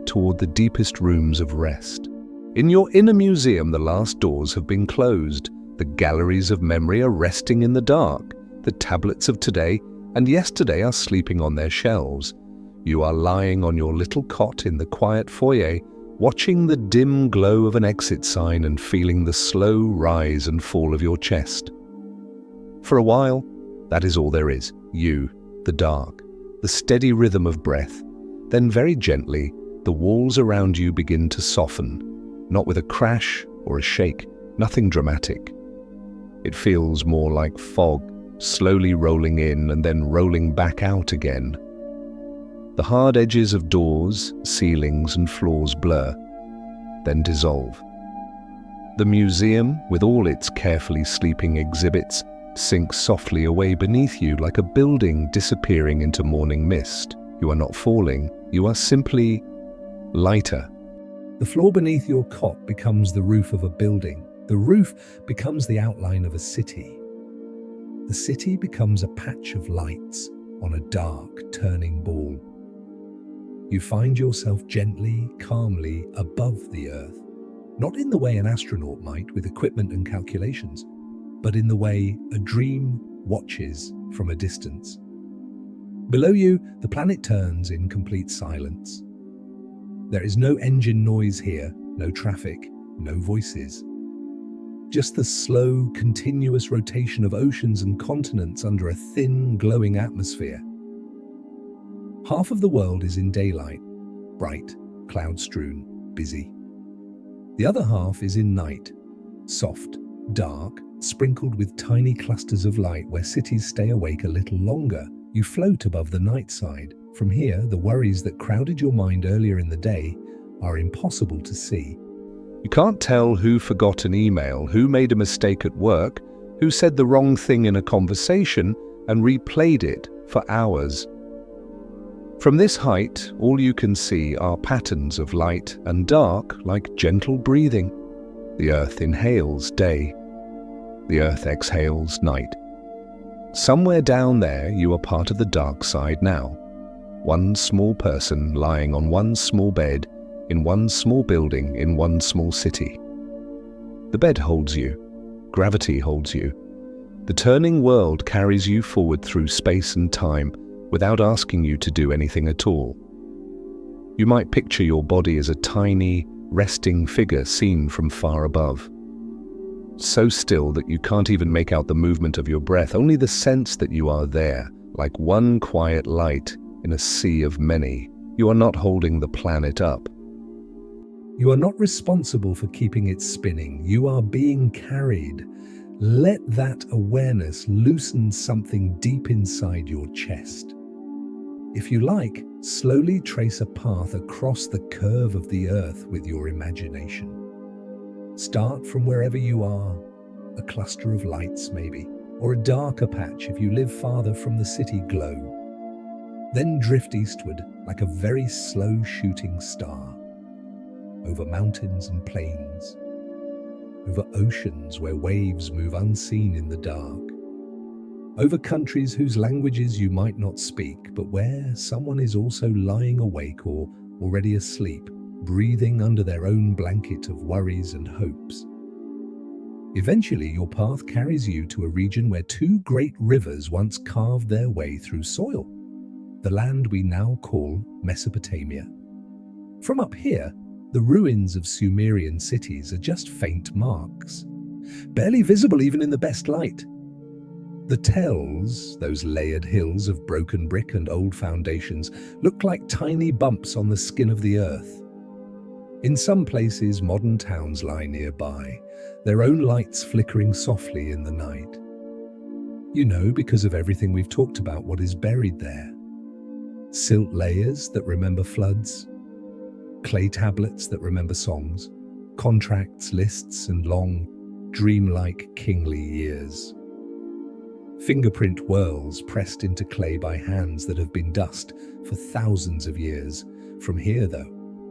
Speaker 1: toward the deepest rooms of rest. In your inner museum, the last doors have been closed. The galleries of memory are resting in the dark. The tablets of today and yesterday are sleeping on their shelves. You are lying on your little cot in the quiet foyer, watching the dim glow of an exit sign and feeling the slow rise and fall of your chest. For a while, that is all there is. You, the dark, the steady rhythm of breath. Then very gently, the walls around you begin to soften, not with a crash or a shake, nothing dramatic. It feels more like fog, slowly rolling in and then rolling back out again. The hard edges of doors, ceilings and floors blur, then dissolve. The museum, with all its carefully sleeping exhibits, sinks softly away beneath you like a building disappearing into morning mist. You are not falling, you are simply lighter. The floor beneath your cot becomes the roof of a building. The roof becomes the outline of a city. The city becomes a patch of lights on a dark, turning ball. You find yourself gently, calmly above the earth, not in the way an astronaut might with equipment and calculations, but in the way a dream watches from a distance. Below you, the planet turns in complete silence. There is no engine noise here, no traffic, no voices. Just the slow, continuous rotation of oceans and continents under a thin, glowing atmosphere. Half of the world is in daylight, bright, cloud-strewn, busy. The other half is in night, soft, dark, sprinkled with tiny clusters of light where cities stay awake a little longer. You float above the night side. From here, the worries that crowded your mind earlier in the day are impossible to see. You can't tell who forgot an email, who made a mistake at work, who said the wrong thing in a conversation and replayed it for hours. From this height, all you can see are patterns of light and dark like gentle breathing. The earth inhales day. The earth exhales night. Somewhere down there, you are part of the dark side now. One small person lying on one small bed, in one small building, in one small city. The bed holds you. Gravity holds you. The turning world carries you forward through space and time without asking you to do anything at all. You might picture your body as a tiny, resting figure seen from far above. So still that you can't even make out the movement of your breath, only the sense that you are there, like one quiet light in a sea of many. You are not holding the planet up. You are not responsible for keeping it spinning. You are being carried. Let that awareness loosen something deep inside your chest. If you like, slowly trace a path across the curve of the earth with your imagination. Start from wherever you are, a cluster of lights maybe, or a darker patch if you live farther from the city glow. Then drift eastward like a very slow shooting star, over mountains and plains, over oceans where waves move unseen in the dark, over countries whose languages you might not speak, but where someone is also lying awake or already asleep, breathing under their own blanket of worries and hopes. Eventually, your path carries you to a region where two great rivers once carved their way through soil, the land we now call Mesopotamia. From up here, the ruins of Sumerian cities are just faint marks, barely visible even in the best light. The tells, those layered hills of broken brick and old foundations, look like tiny bumps on the skin of the earth. In some places, modern towns lie nearby, their own lights flickering softly in the night. You know, because of everything we've talked about, what is buried there. Silt layers that remember floods, clay tablets that remember songs, contracts, lists, and long, dreamlike, kingly years. Fingerprint whirls pressed into clay by hands that have been dust for thousands of years. From here, though,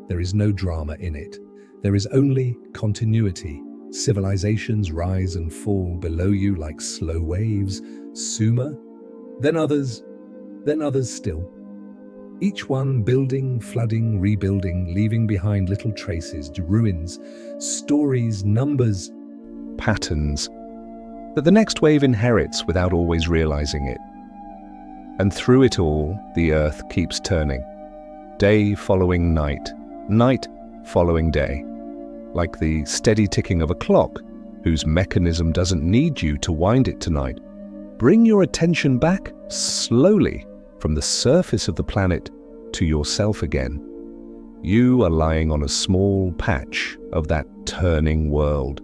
Speaker 1: there is no drama in it. There is only continuity. Civilizations rise and fall below you like slow waves, sooner, then others still. Each one building, flooding, rebuilding, leaving behind little traces, ruins, stories, numbers, patterns that the next wave inherits without always realizing it. And through it all, the earth keeps turning. Day following night, night following day. Like the steady ticking of a clock, whose mechanism doesn't need you to wind it tonight. Bring your attention back slowly from the surface of the planet to yourself again. You are lying on a small patch of that turning world.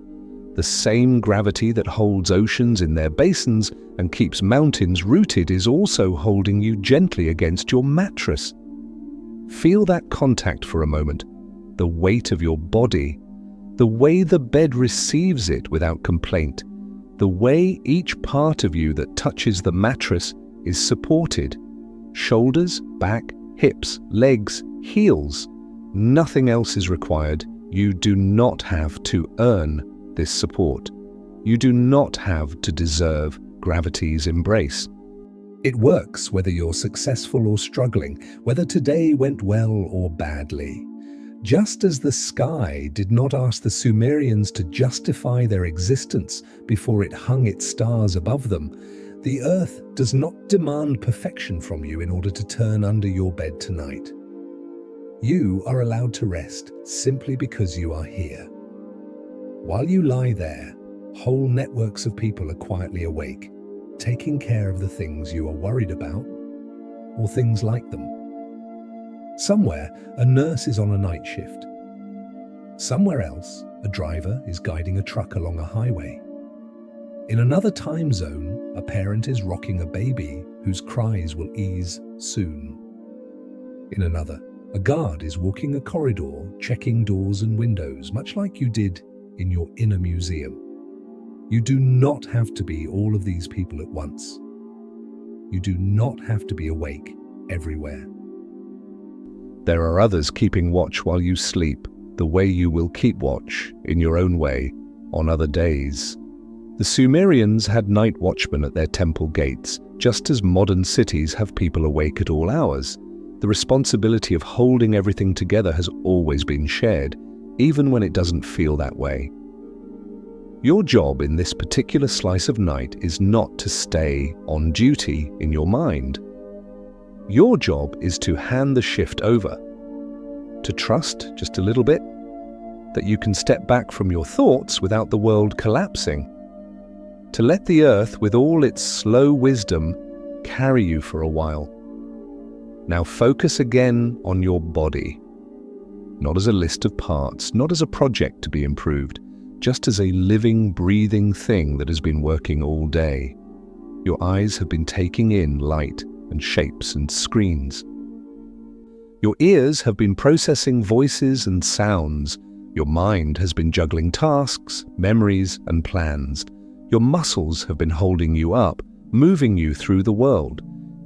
Speaker 1: The same gravity that holds oceans in their basins and keeps mountains rooted is also holding you gently against your mattress. Feel that contact for a moment, the weight of your body, the way the bed receives it without complaint, the way each part of you that touches the mattress is supported. Shoulders, back, hips, legs, heels. Nothing else is required. You do not have to earn this support. You do not have to deserve gravity's embrace. It works whether you're successful or struggling, whether today went well or badly. Just as the sky did not ask the Sumerians to justify their existence before it hung its stars above them, the earth does not demand perfection from you in order to turn under your bed tonight. You are allowed to rest simply because you are here. While you lie there, whole networks of people are quietly awake, taking care of the things you are worried about, or things like them. Somewhere, a nurse is on a night shift. Somewhere else, a driver is guiding a truck along a highway. In another time zone, a parent is rocking a baby whose cries will ease soon. In another, a guard is walking a corridor, checking doors and windows, much like you did in your inner museum. You do not have to be all of these people at once. You do not have to be awake everywhere. There are others keeping watch while you sleep, the way you will keep watch, in your own way, on other days. The Sumerians had night watchmen at their temple gates, just as modern cities have people awake at all hours. The responsibility of holding everything together has always been shared, even when it doesn't feel that way. Your job in this particular slice of night is not to stay on duty in your mind. Your job is to hand the shift over, to trust just a little bit, that you can step back from your thoughts without the world collapsing, to let the earth with all its slow wisdom carry you for a while. Now focus again on your body, not as a list of parts, not as a project to be improved, just as a living, breathing thing that has been working all day. Your eyes have been taking in light and shapes and screens. Your ears have been processing voices and sounds. Your mind has been juggling tasks, memories, and plans. Your muscles have been holding you up, moving you through the world.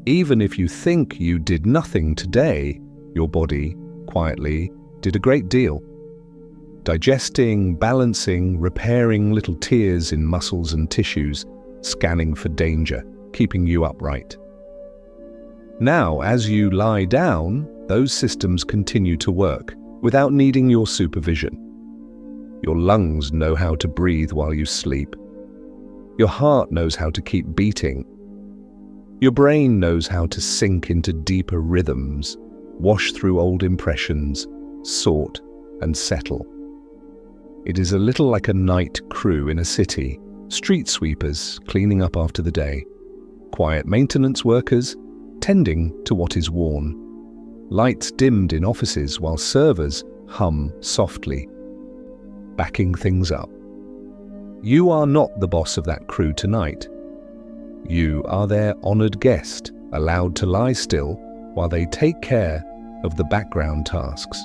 Speaker 1: Even if you think you did nothing today, your body, quietly, did a great deal. Digesting, balancing, repairing little tears in muscles and tissues, scanning for danger, keeping you upright. Now, as you lie down, those systems continue to work without needing your supervision. Your lungs know how to breathe while you sleep. Your heart knows how to keep beating. Your brain knows how to sink into deeper rhythms, wash through old impressions, sort and settle. It is a little like a night crew in a city, street sweepers cleaning up after the day, quiet maintenance workers tending to what is worn, lights dimmed in offices while servers hum softly, backing things up. You are not the boss of that crew tonight. You are their honored guest, allowed to lie still while they take care of the background tasks.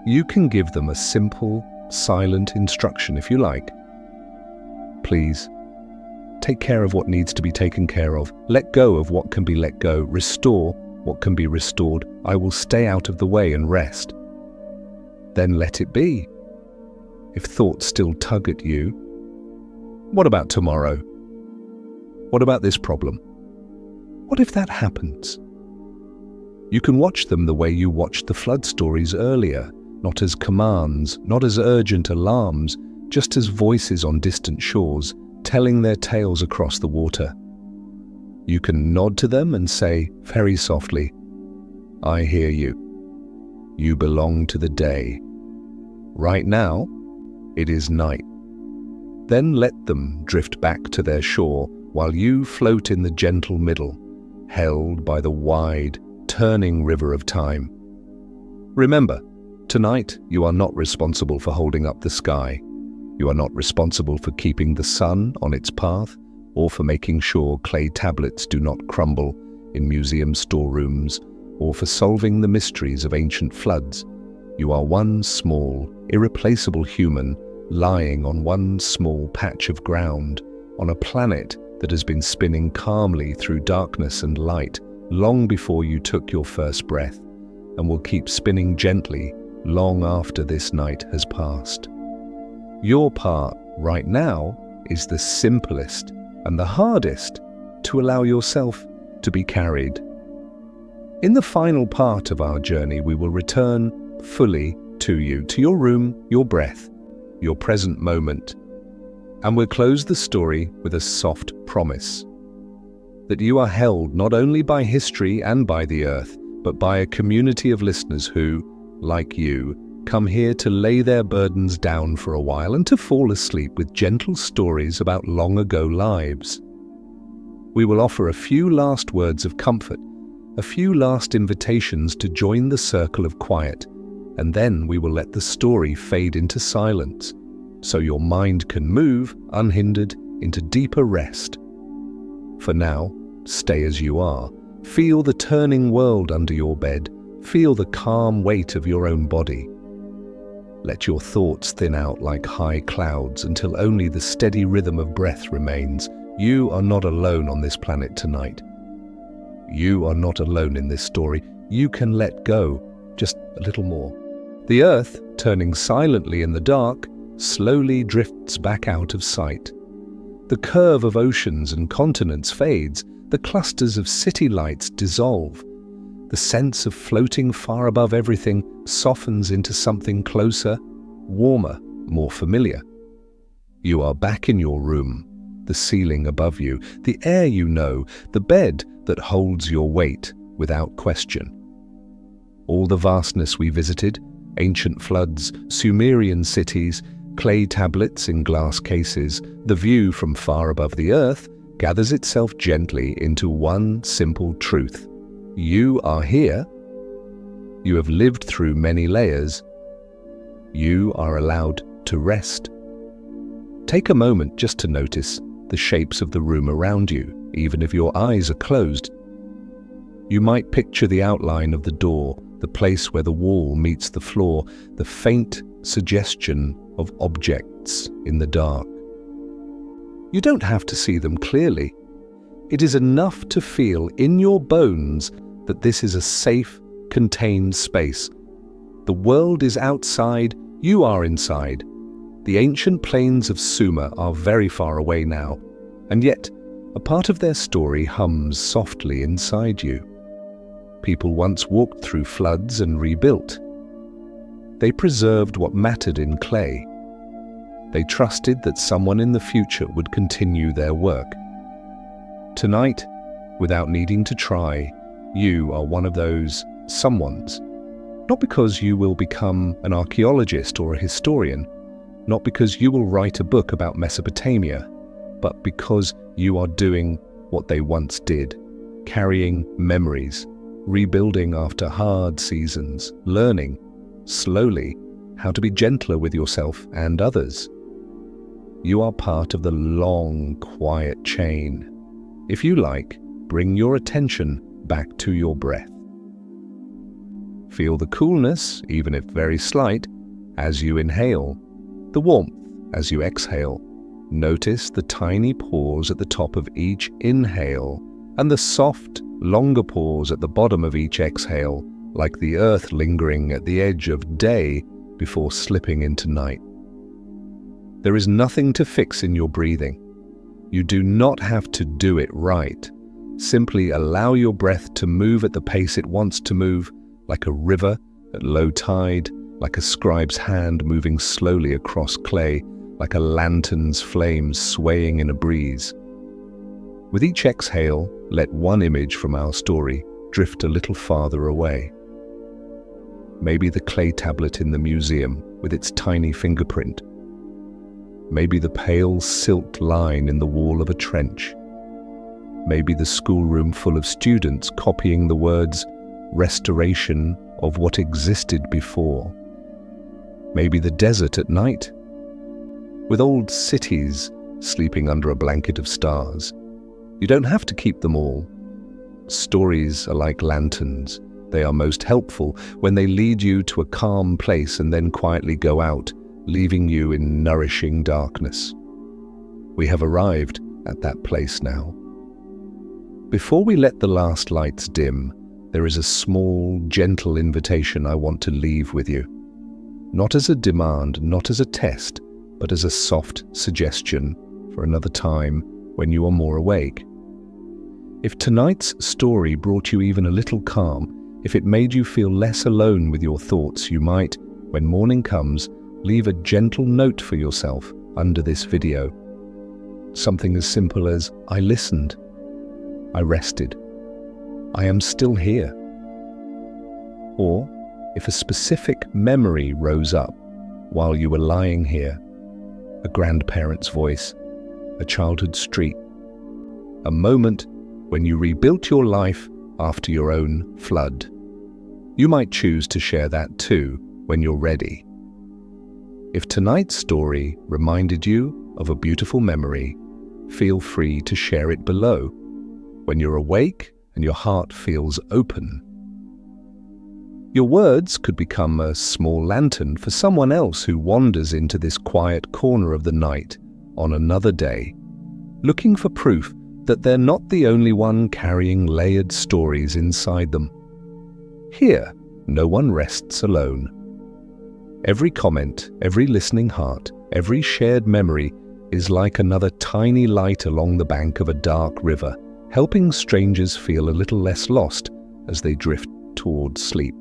Speaker 1: You can give them a simple, silent instruction if you like. Please, take care of what needs to be taken care of. Let go of what can be let go. Restore what can be restored. I will stay out of the way and rest. Then let it be. If thoughts still tug at you, what about tomorrow? What about this problem? What if that happens? You can watch them the way you watched the flood stories earlier, not as commands, not as urgent alarms, just as voices on distant shores, telling their tales across the water. You can nod to them and say, very softly, I hear you. You belong to the day. Right now, it is night. Then let them drift back to their shore while you float in the gentle middle, held by the wide, turning river of time. Remember, tonight you are not responsible for holding up the sky. You are not responsible for keeping the sun on its path or for making sure clay tablets do not crumble in museum storerooms or for solving the mysteries of ancient floods. You are one small, irreplaceable human lying on one small patch of ground on a planet that has been spinning calmly through darkness and light long before you took your first breath and will keep spinning gently long after this night has passed. Your part right now is the simplest and the hardest, to allow yourself to be carried. In the final part of our journey, we will return fully to you, to your room, your breath, your present moment, and we'll close the story with a soft promise that you are held not only by history and by the earth, but by a community of listeners who, like you, come here to lay their burdens down for a while and to fall asleep with gentle stories about long ago lives. We will offer a few last words of comfort, a few last invitations to join the circle of quiet, and then we will let the story fade into silence, so your mind can move, unhindered, into deeper rest. For now, stay as you are. Feel the turning world under your bed. Feel the calm weight of your own body. Let your thoughts thin out like high clouds until only the steady rhythm of breath remains. You are not alone on this planet tonight. You are not alone in this story. You can let go just a little more. The earth, turning silently in the dark, slowly drifts back out of sight. The curve of oceans and continents fades. The clusters of city lights dissolve. The sense of floating far above everything softens into something closer, warmer, more familiar. You are back in your room, the ceiling above you, the air you know, the bed that holds your weight without question. All the vastness we visited, ancient floods, Sumerian cities, clay tablets in glass cases, the view from far above the earth, gathers itself gently into one simple truth. You are here. You have lived through many layers. You are allowed to rest. Take a moment just to notice the shapes of the room around you, even if your eyes are closed. You might picture the outline of the door, the place where the wall meets the floor, the faint suggestion of objects in the dark. You don't have to see them clearly. It is enough to feel in your bones that this is a safe, contained space. The world is outside, you are inside. The ancient plains of Sumer are very far away now, and yet a part of their story hums softly inside you. People once walked through floods and rebuilt. They preserved what mattered in clay. They trusted that someone in the future would continue their work. Tonight, without needing to try, you are one of those someones. Not because you will become an archaeologist or a historian, not because you will write a book about Mesopotamia, but because you are doing what they once did, carrying memories, rebuilding after hard seasons, learning, slowly, how to be gentler with yourself and others. You are part of the long, quiet chain. If you like, bring your attention back to your breath. Feel the coolness, even if very slight, as you inhale, the warmth as you exhale. Notice the tiny pause at the top of each inhale and the soft, longer pause at the bottom of each exhale, like the earth lingering at the edge of day before slipping into night. There is nothing to fix in your breathing. You do not have to do it right. Simply allow your breath to move at the pace it wants to move, like a river at low tide, like a scribe's hand moving slowly across clay, like a lantern's flames swaying in a breeze. With each exhale, let one image from our story drift a little farther away. Maybe the clay tablet in the museum with its tiny fingerprint. Maybe the pale silt line in the wall of a trench. Maybe the schoolroom full of students copying the words restoration of what existed before. Maybe the desert at night, with old cities sleeping under a blanket of stars. You don't have to keep them all. Stories are like lanterns. They are most helpful when they lead you to a calm place and then quietly go out, leaving you in nourishing darkness. We have arrived at that place now. Before we let the last lights dim, there is a small, gentle invitation I want to leave with you. Not as a demand, not as a test, but as a soft suggestion for another time when you are more awake. If tonight's story brought you even a little calm, if it made you feel less alone with your thoughts, you might, when morning comes, leave a gentle note for yourself under this video. Something as simple as, I listened, I rested, I am still here. Or, if a specific memory rose up while you were lying here, a grandparent's voice, a childhood street, a moment when you rebuilt your life after your own flood. You might choose to share that too when you're ready. If tonight's story reminded you of a beautiful memory, feel free to share it below. When you're awake and your heart feels open, your words could become a small lantern for someone else who wanders into this quiet corner of the night on another day, looking for proof that they're not the only one carrying layered stories inside them. Here, no one rests alone. Every comment, every listening heart, every shared memory is like another tiny light along the bank of a dark river, helping strangers feel a little less lost as they drift towards sleep.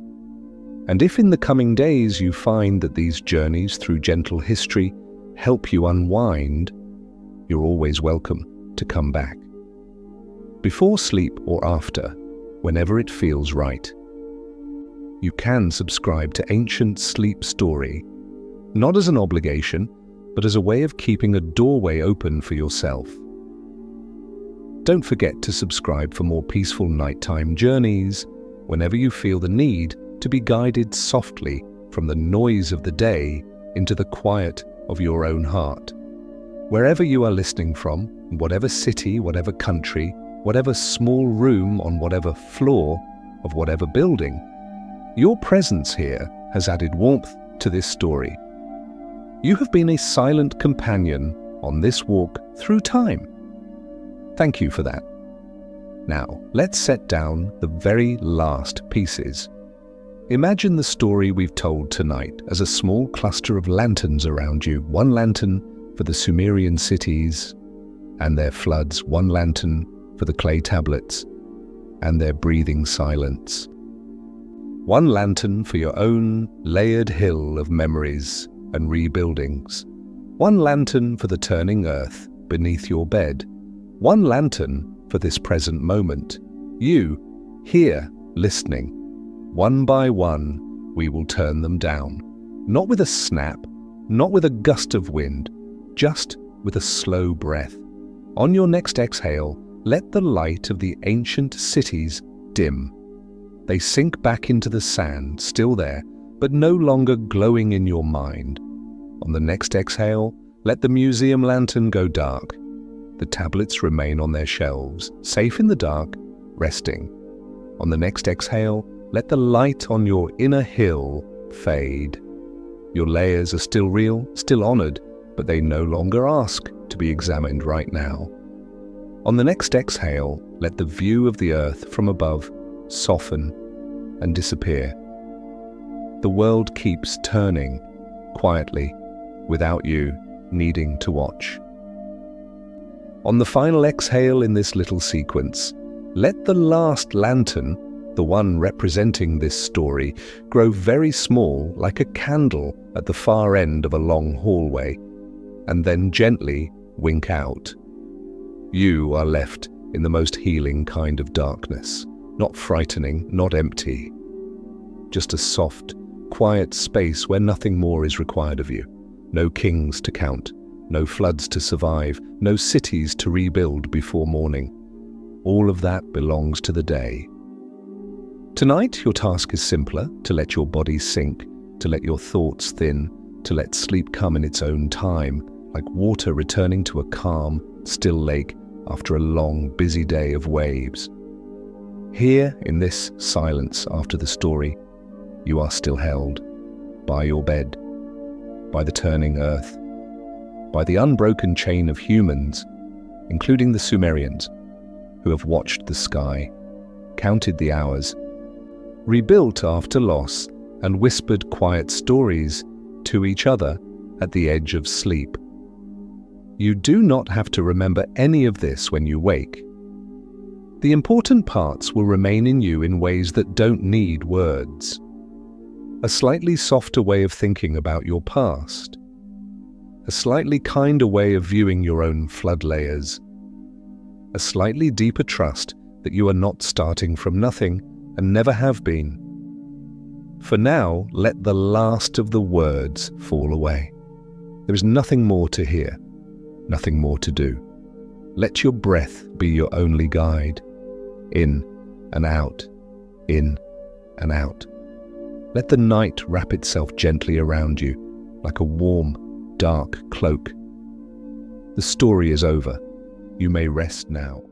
Speaker 1: And if in the coming days you find that these journeys through gentle history help you unwind, you're always welcome to come back. Before sleep or after, whenever it feels right. You can subscribe to Ancient Sleep Story, not as an obligation, but as a way of keeping a doorway open for yourself. Don't forget to subscribe for more peaceful nighttime journeys whenever you feel the need to be guided softly from the noise of the day into the quiet of your own heart. Wherever you are listening from, whatever city, whatever country, whatever small room on whatever floor of whatever building, your presence here has added warmth to this story. You have been a silent companion on this walk through time. Thank you for that. Now, let's set down the very last pieces. Imagine the story we've told tonight as a small cluster of lanterns around you. One lantern for the Sumerian cities and their floods, one lantern for the clay tablets and their breathing silence. One lantern for your own layered hill of memories and rebuildings. One lantern for the turning earth beneath your bed. One lantern for this present moment. You, here, listening. One by one, we will turn them down. Not with a snap, not with a gust of wind, just with a slow breath. On your next exhale, let the light of the ancient cities dim. They sink back into the sand, still there, but no longer glowing in your mind. On the next exhale, let the museum lantern go dark. The tablets remain on their shelves, safe in the dark, resting. On the next exhale, let the light on your inner hill fade. Your layers are still real, still honored, but they no longer ask to be examined right now. On the next exhale, let the view of the earth from above soften and disappear. The world keeps turning, quietly, without you needing to watch. On the final exhale in this little sequence, let the last lantern, the one representing this story, grow very small like a candle at the far end of a long hallway, and then gently wink out. You are left in the most healing kind of darkness, not frightening, not empty. Just a soft, quiet space where nothing more is required of you. No kings to count, no floods to survive, no cities to rebuild before morning. All of that belongs to the day. Tonight, your task is simpler: to let your body sink, to let your thoughts thin, to let sleep come in its own time, like water returning to a calm, still lake after a long, busy day of waves. Here, in this silence after the story, you are still held by your bed, by the turning earth, by the unbroken chain of humans, including the Sumerians, who have watched the sky, counted the hours, rebuilt after loss, and whispered quiet stories to each other at the edge of sleep. You do not have to remember any of this when you wake. The important parts will remain in you in ways that don't need words. A slightly softer way of thinking about your past. A slightly kinder way of viewing your own flood layers. A slightly deeper trust that you are not starting from nothing and never have been. For now, let the last of the words fall away. There is nothing more to hear, nothing more to do. Let your breath be your only guide. In and out, in and out. Let the night wrap itself gently around you, like a warm, dark cloak. The story is over. You may rest now.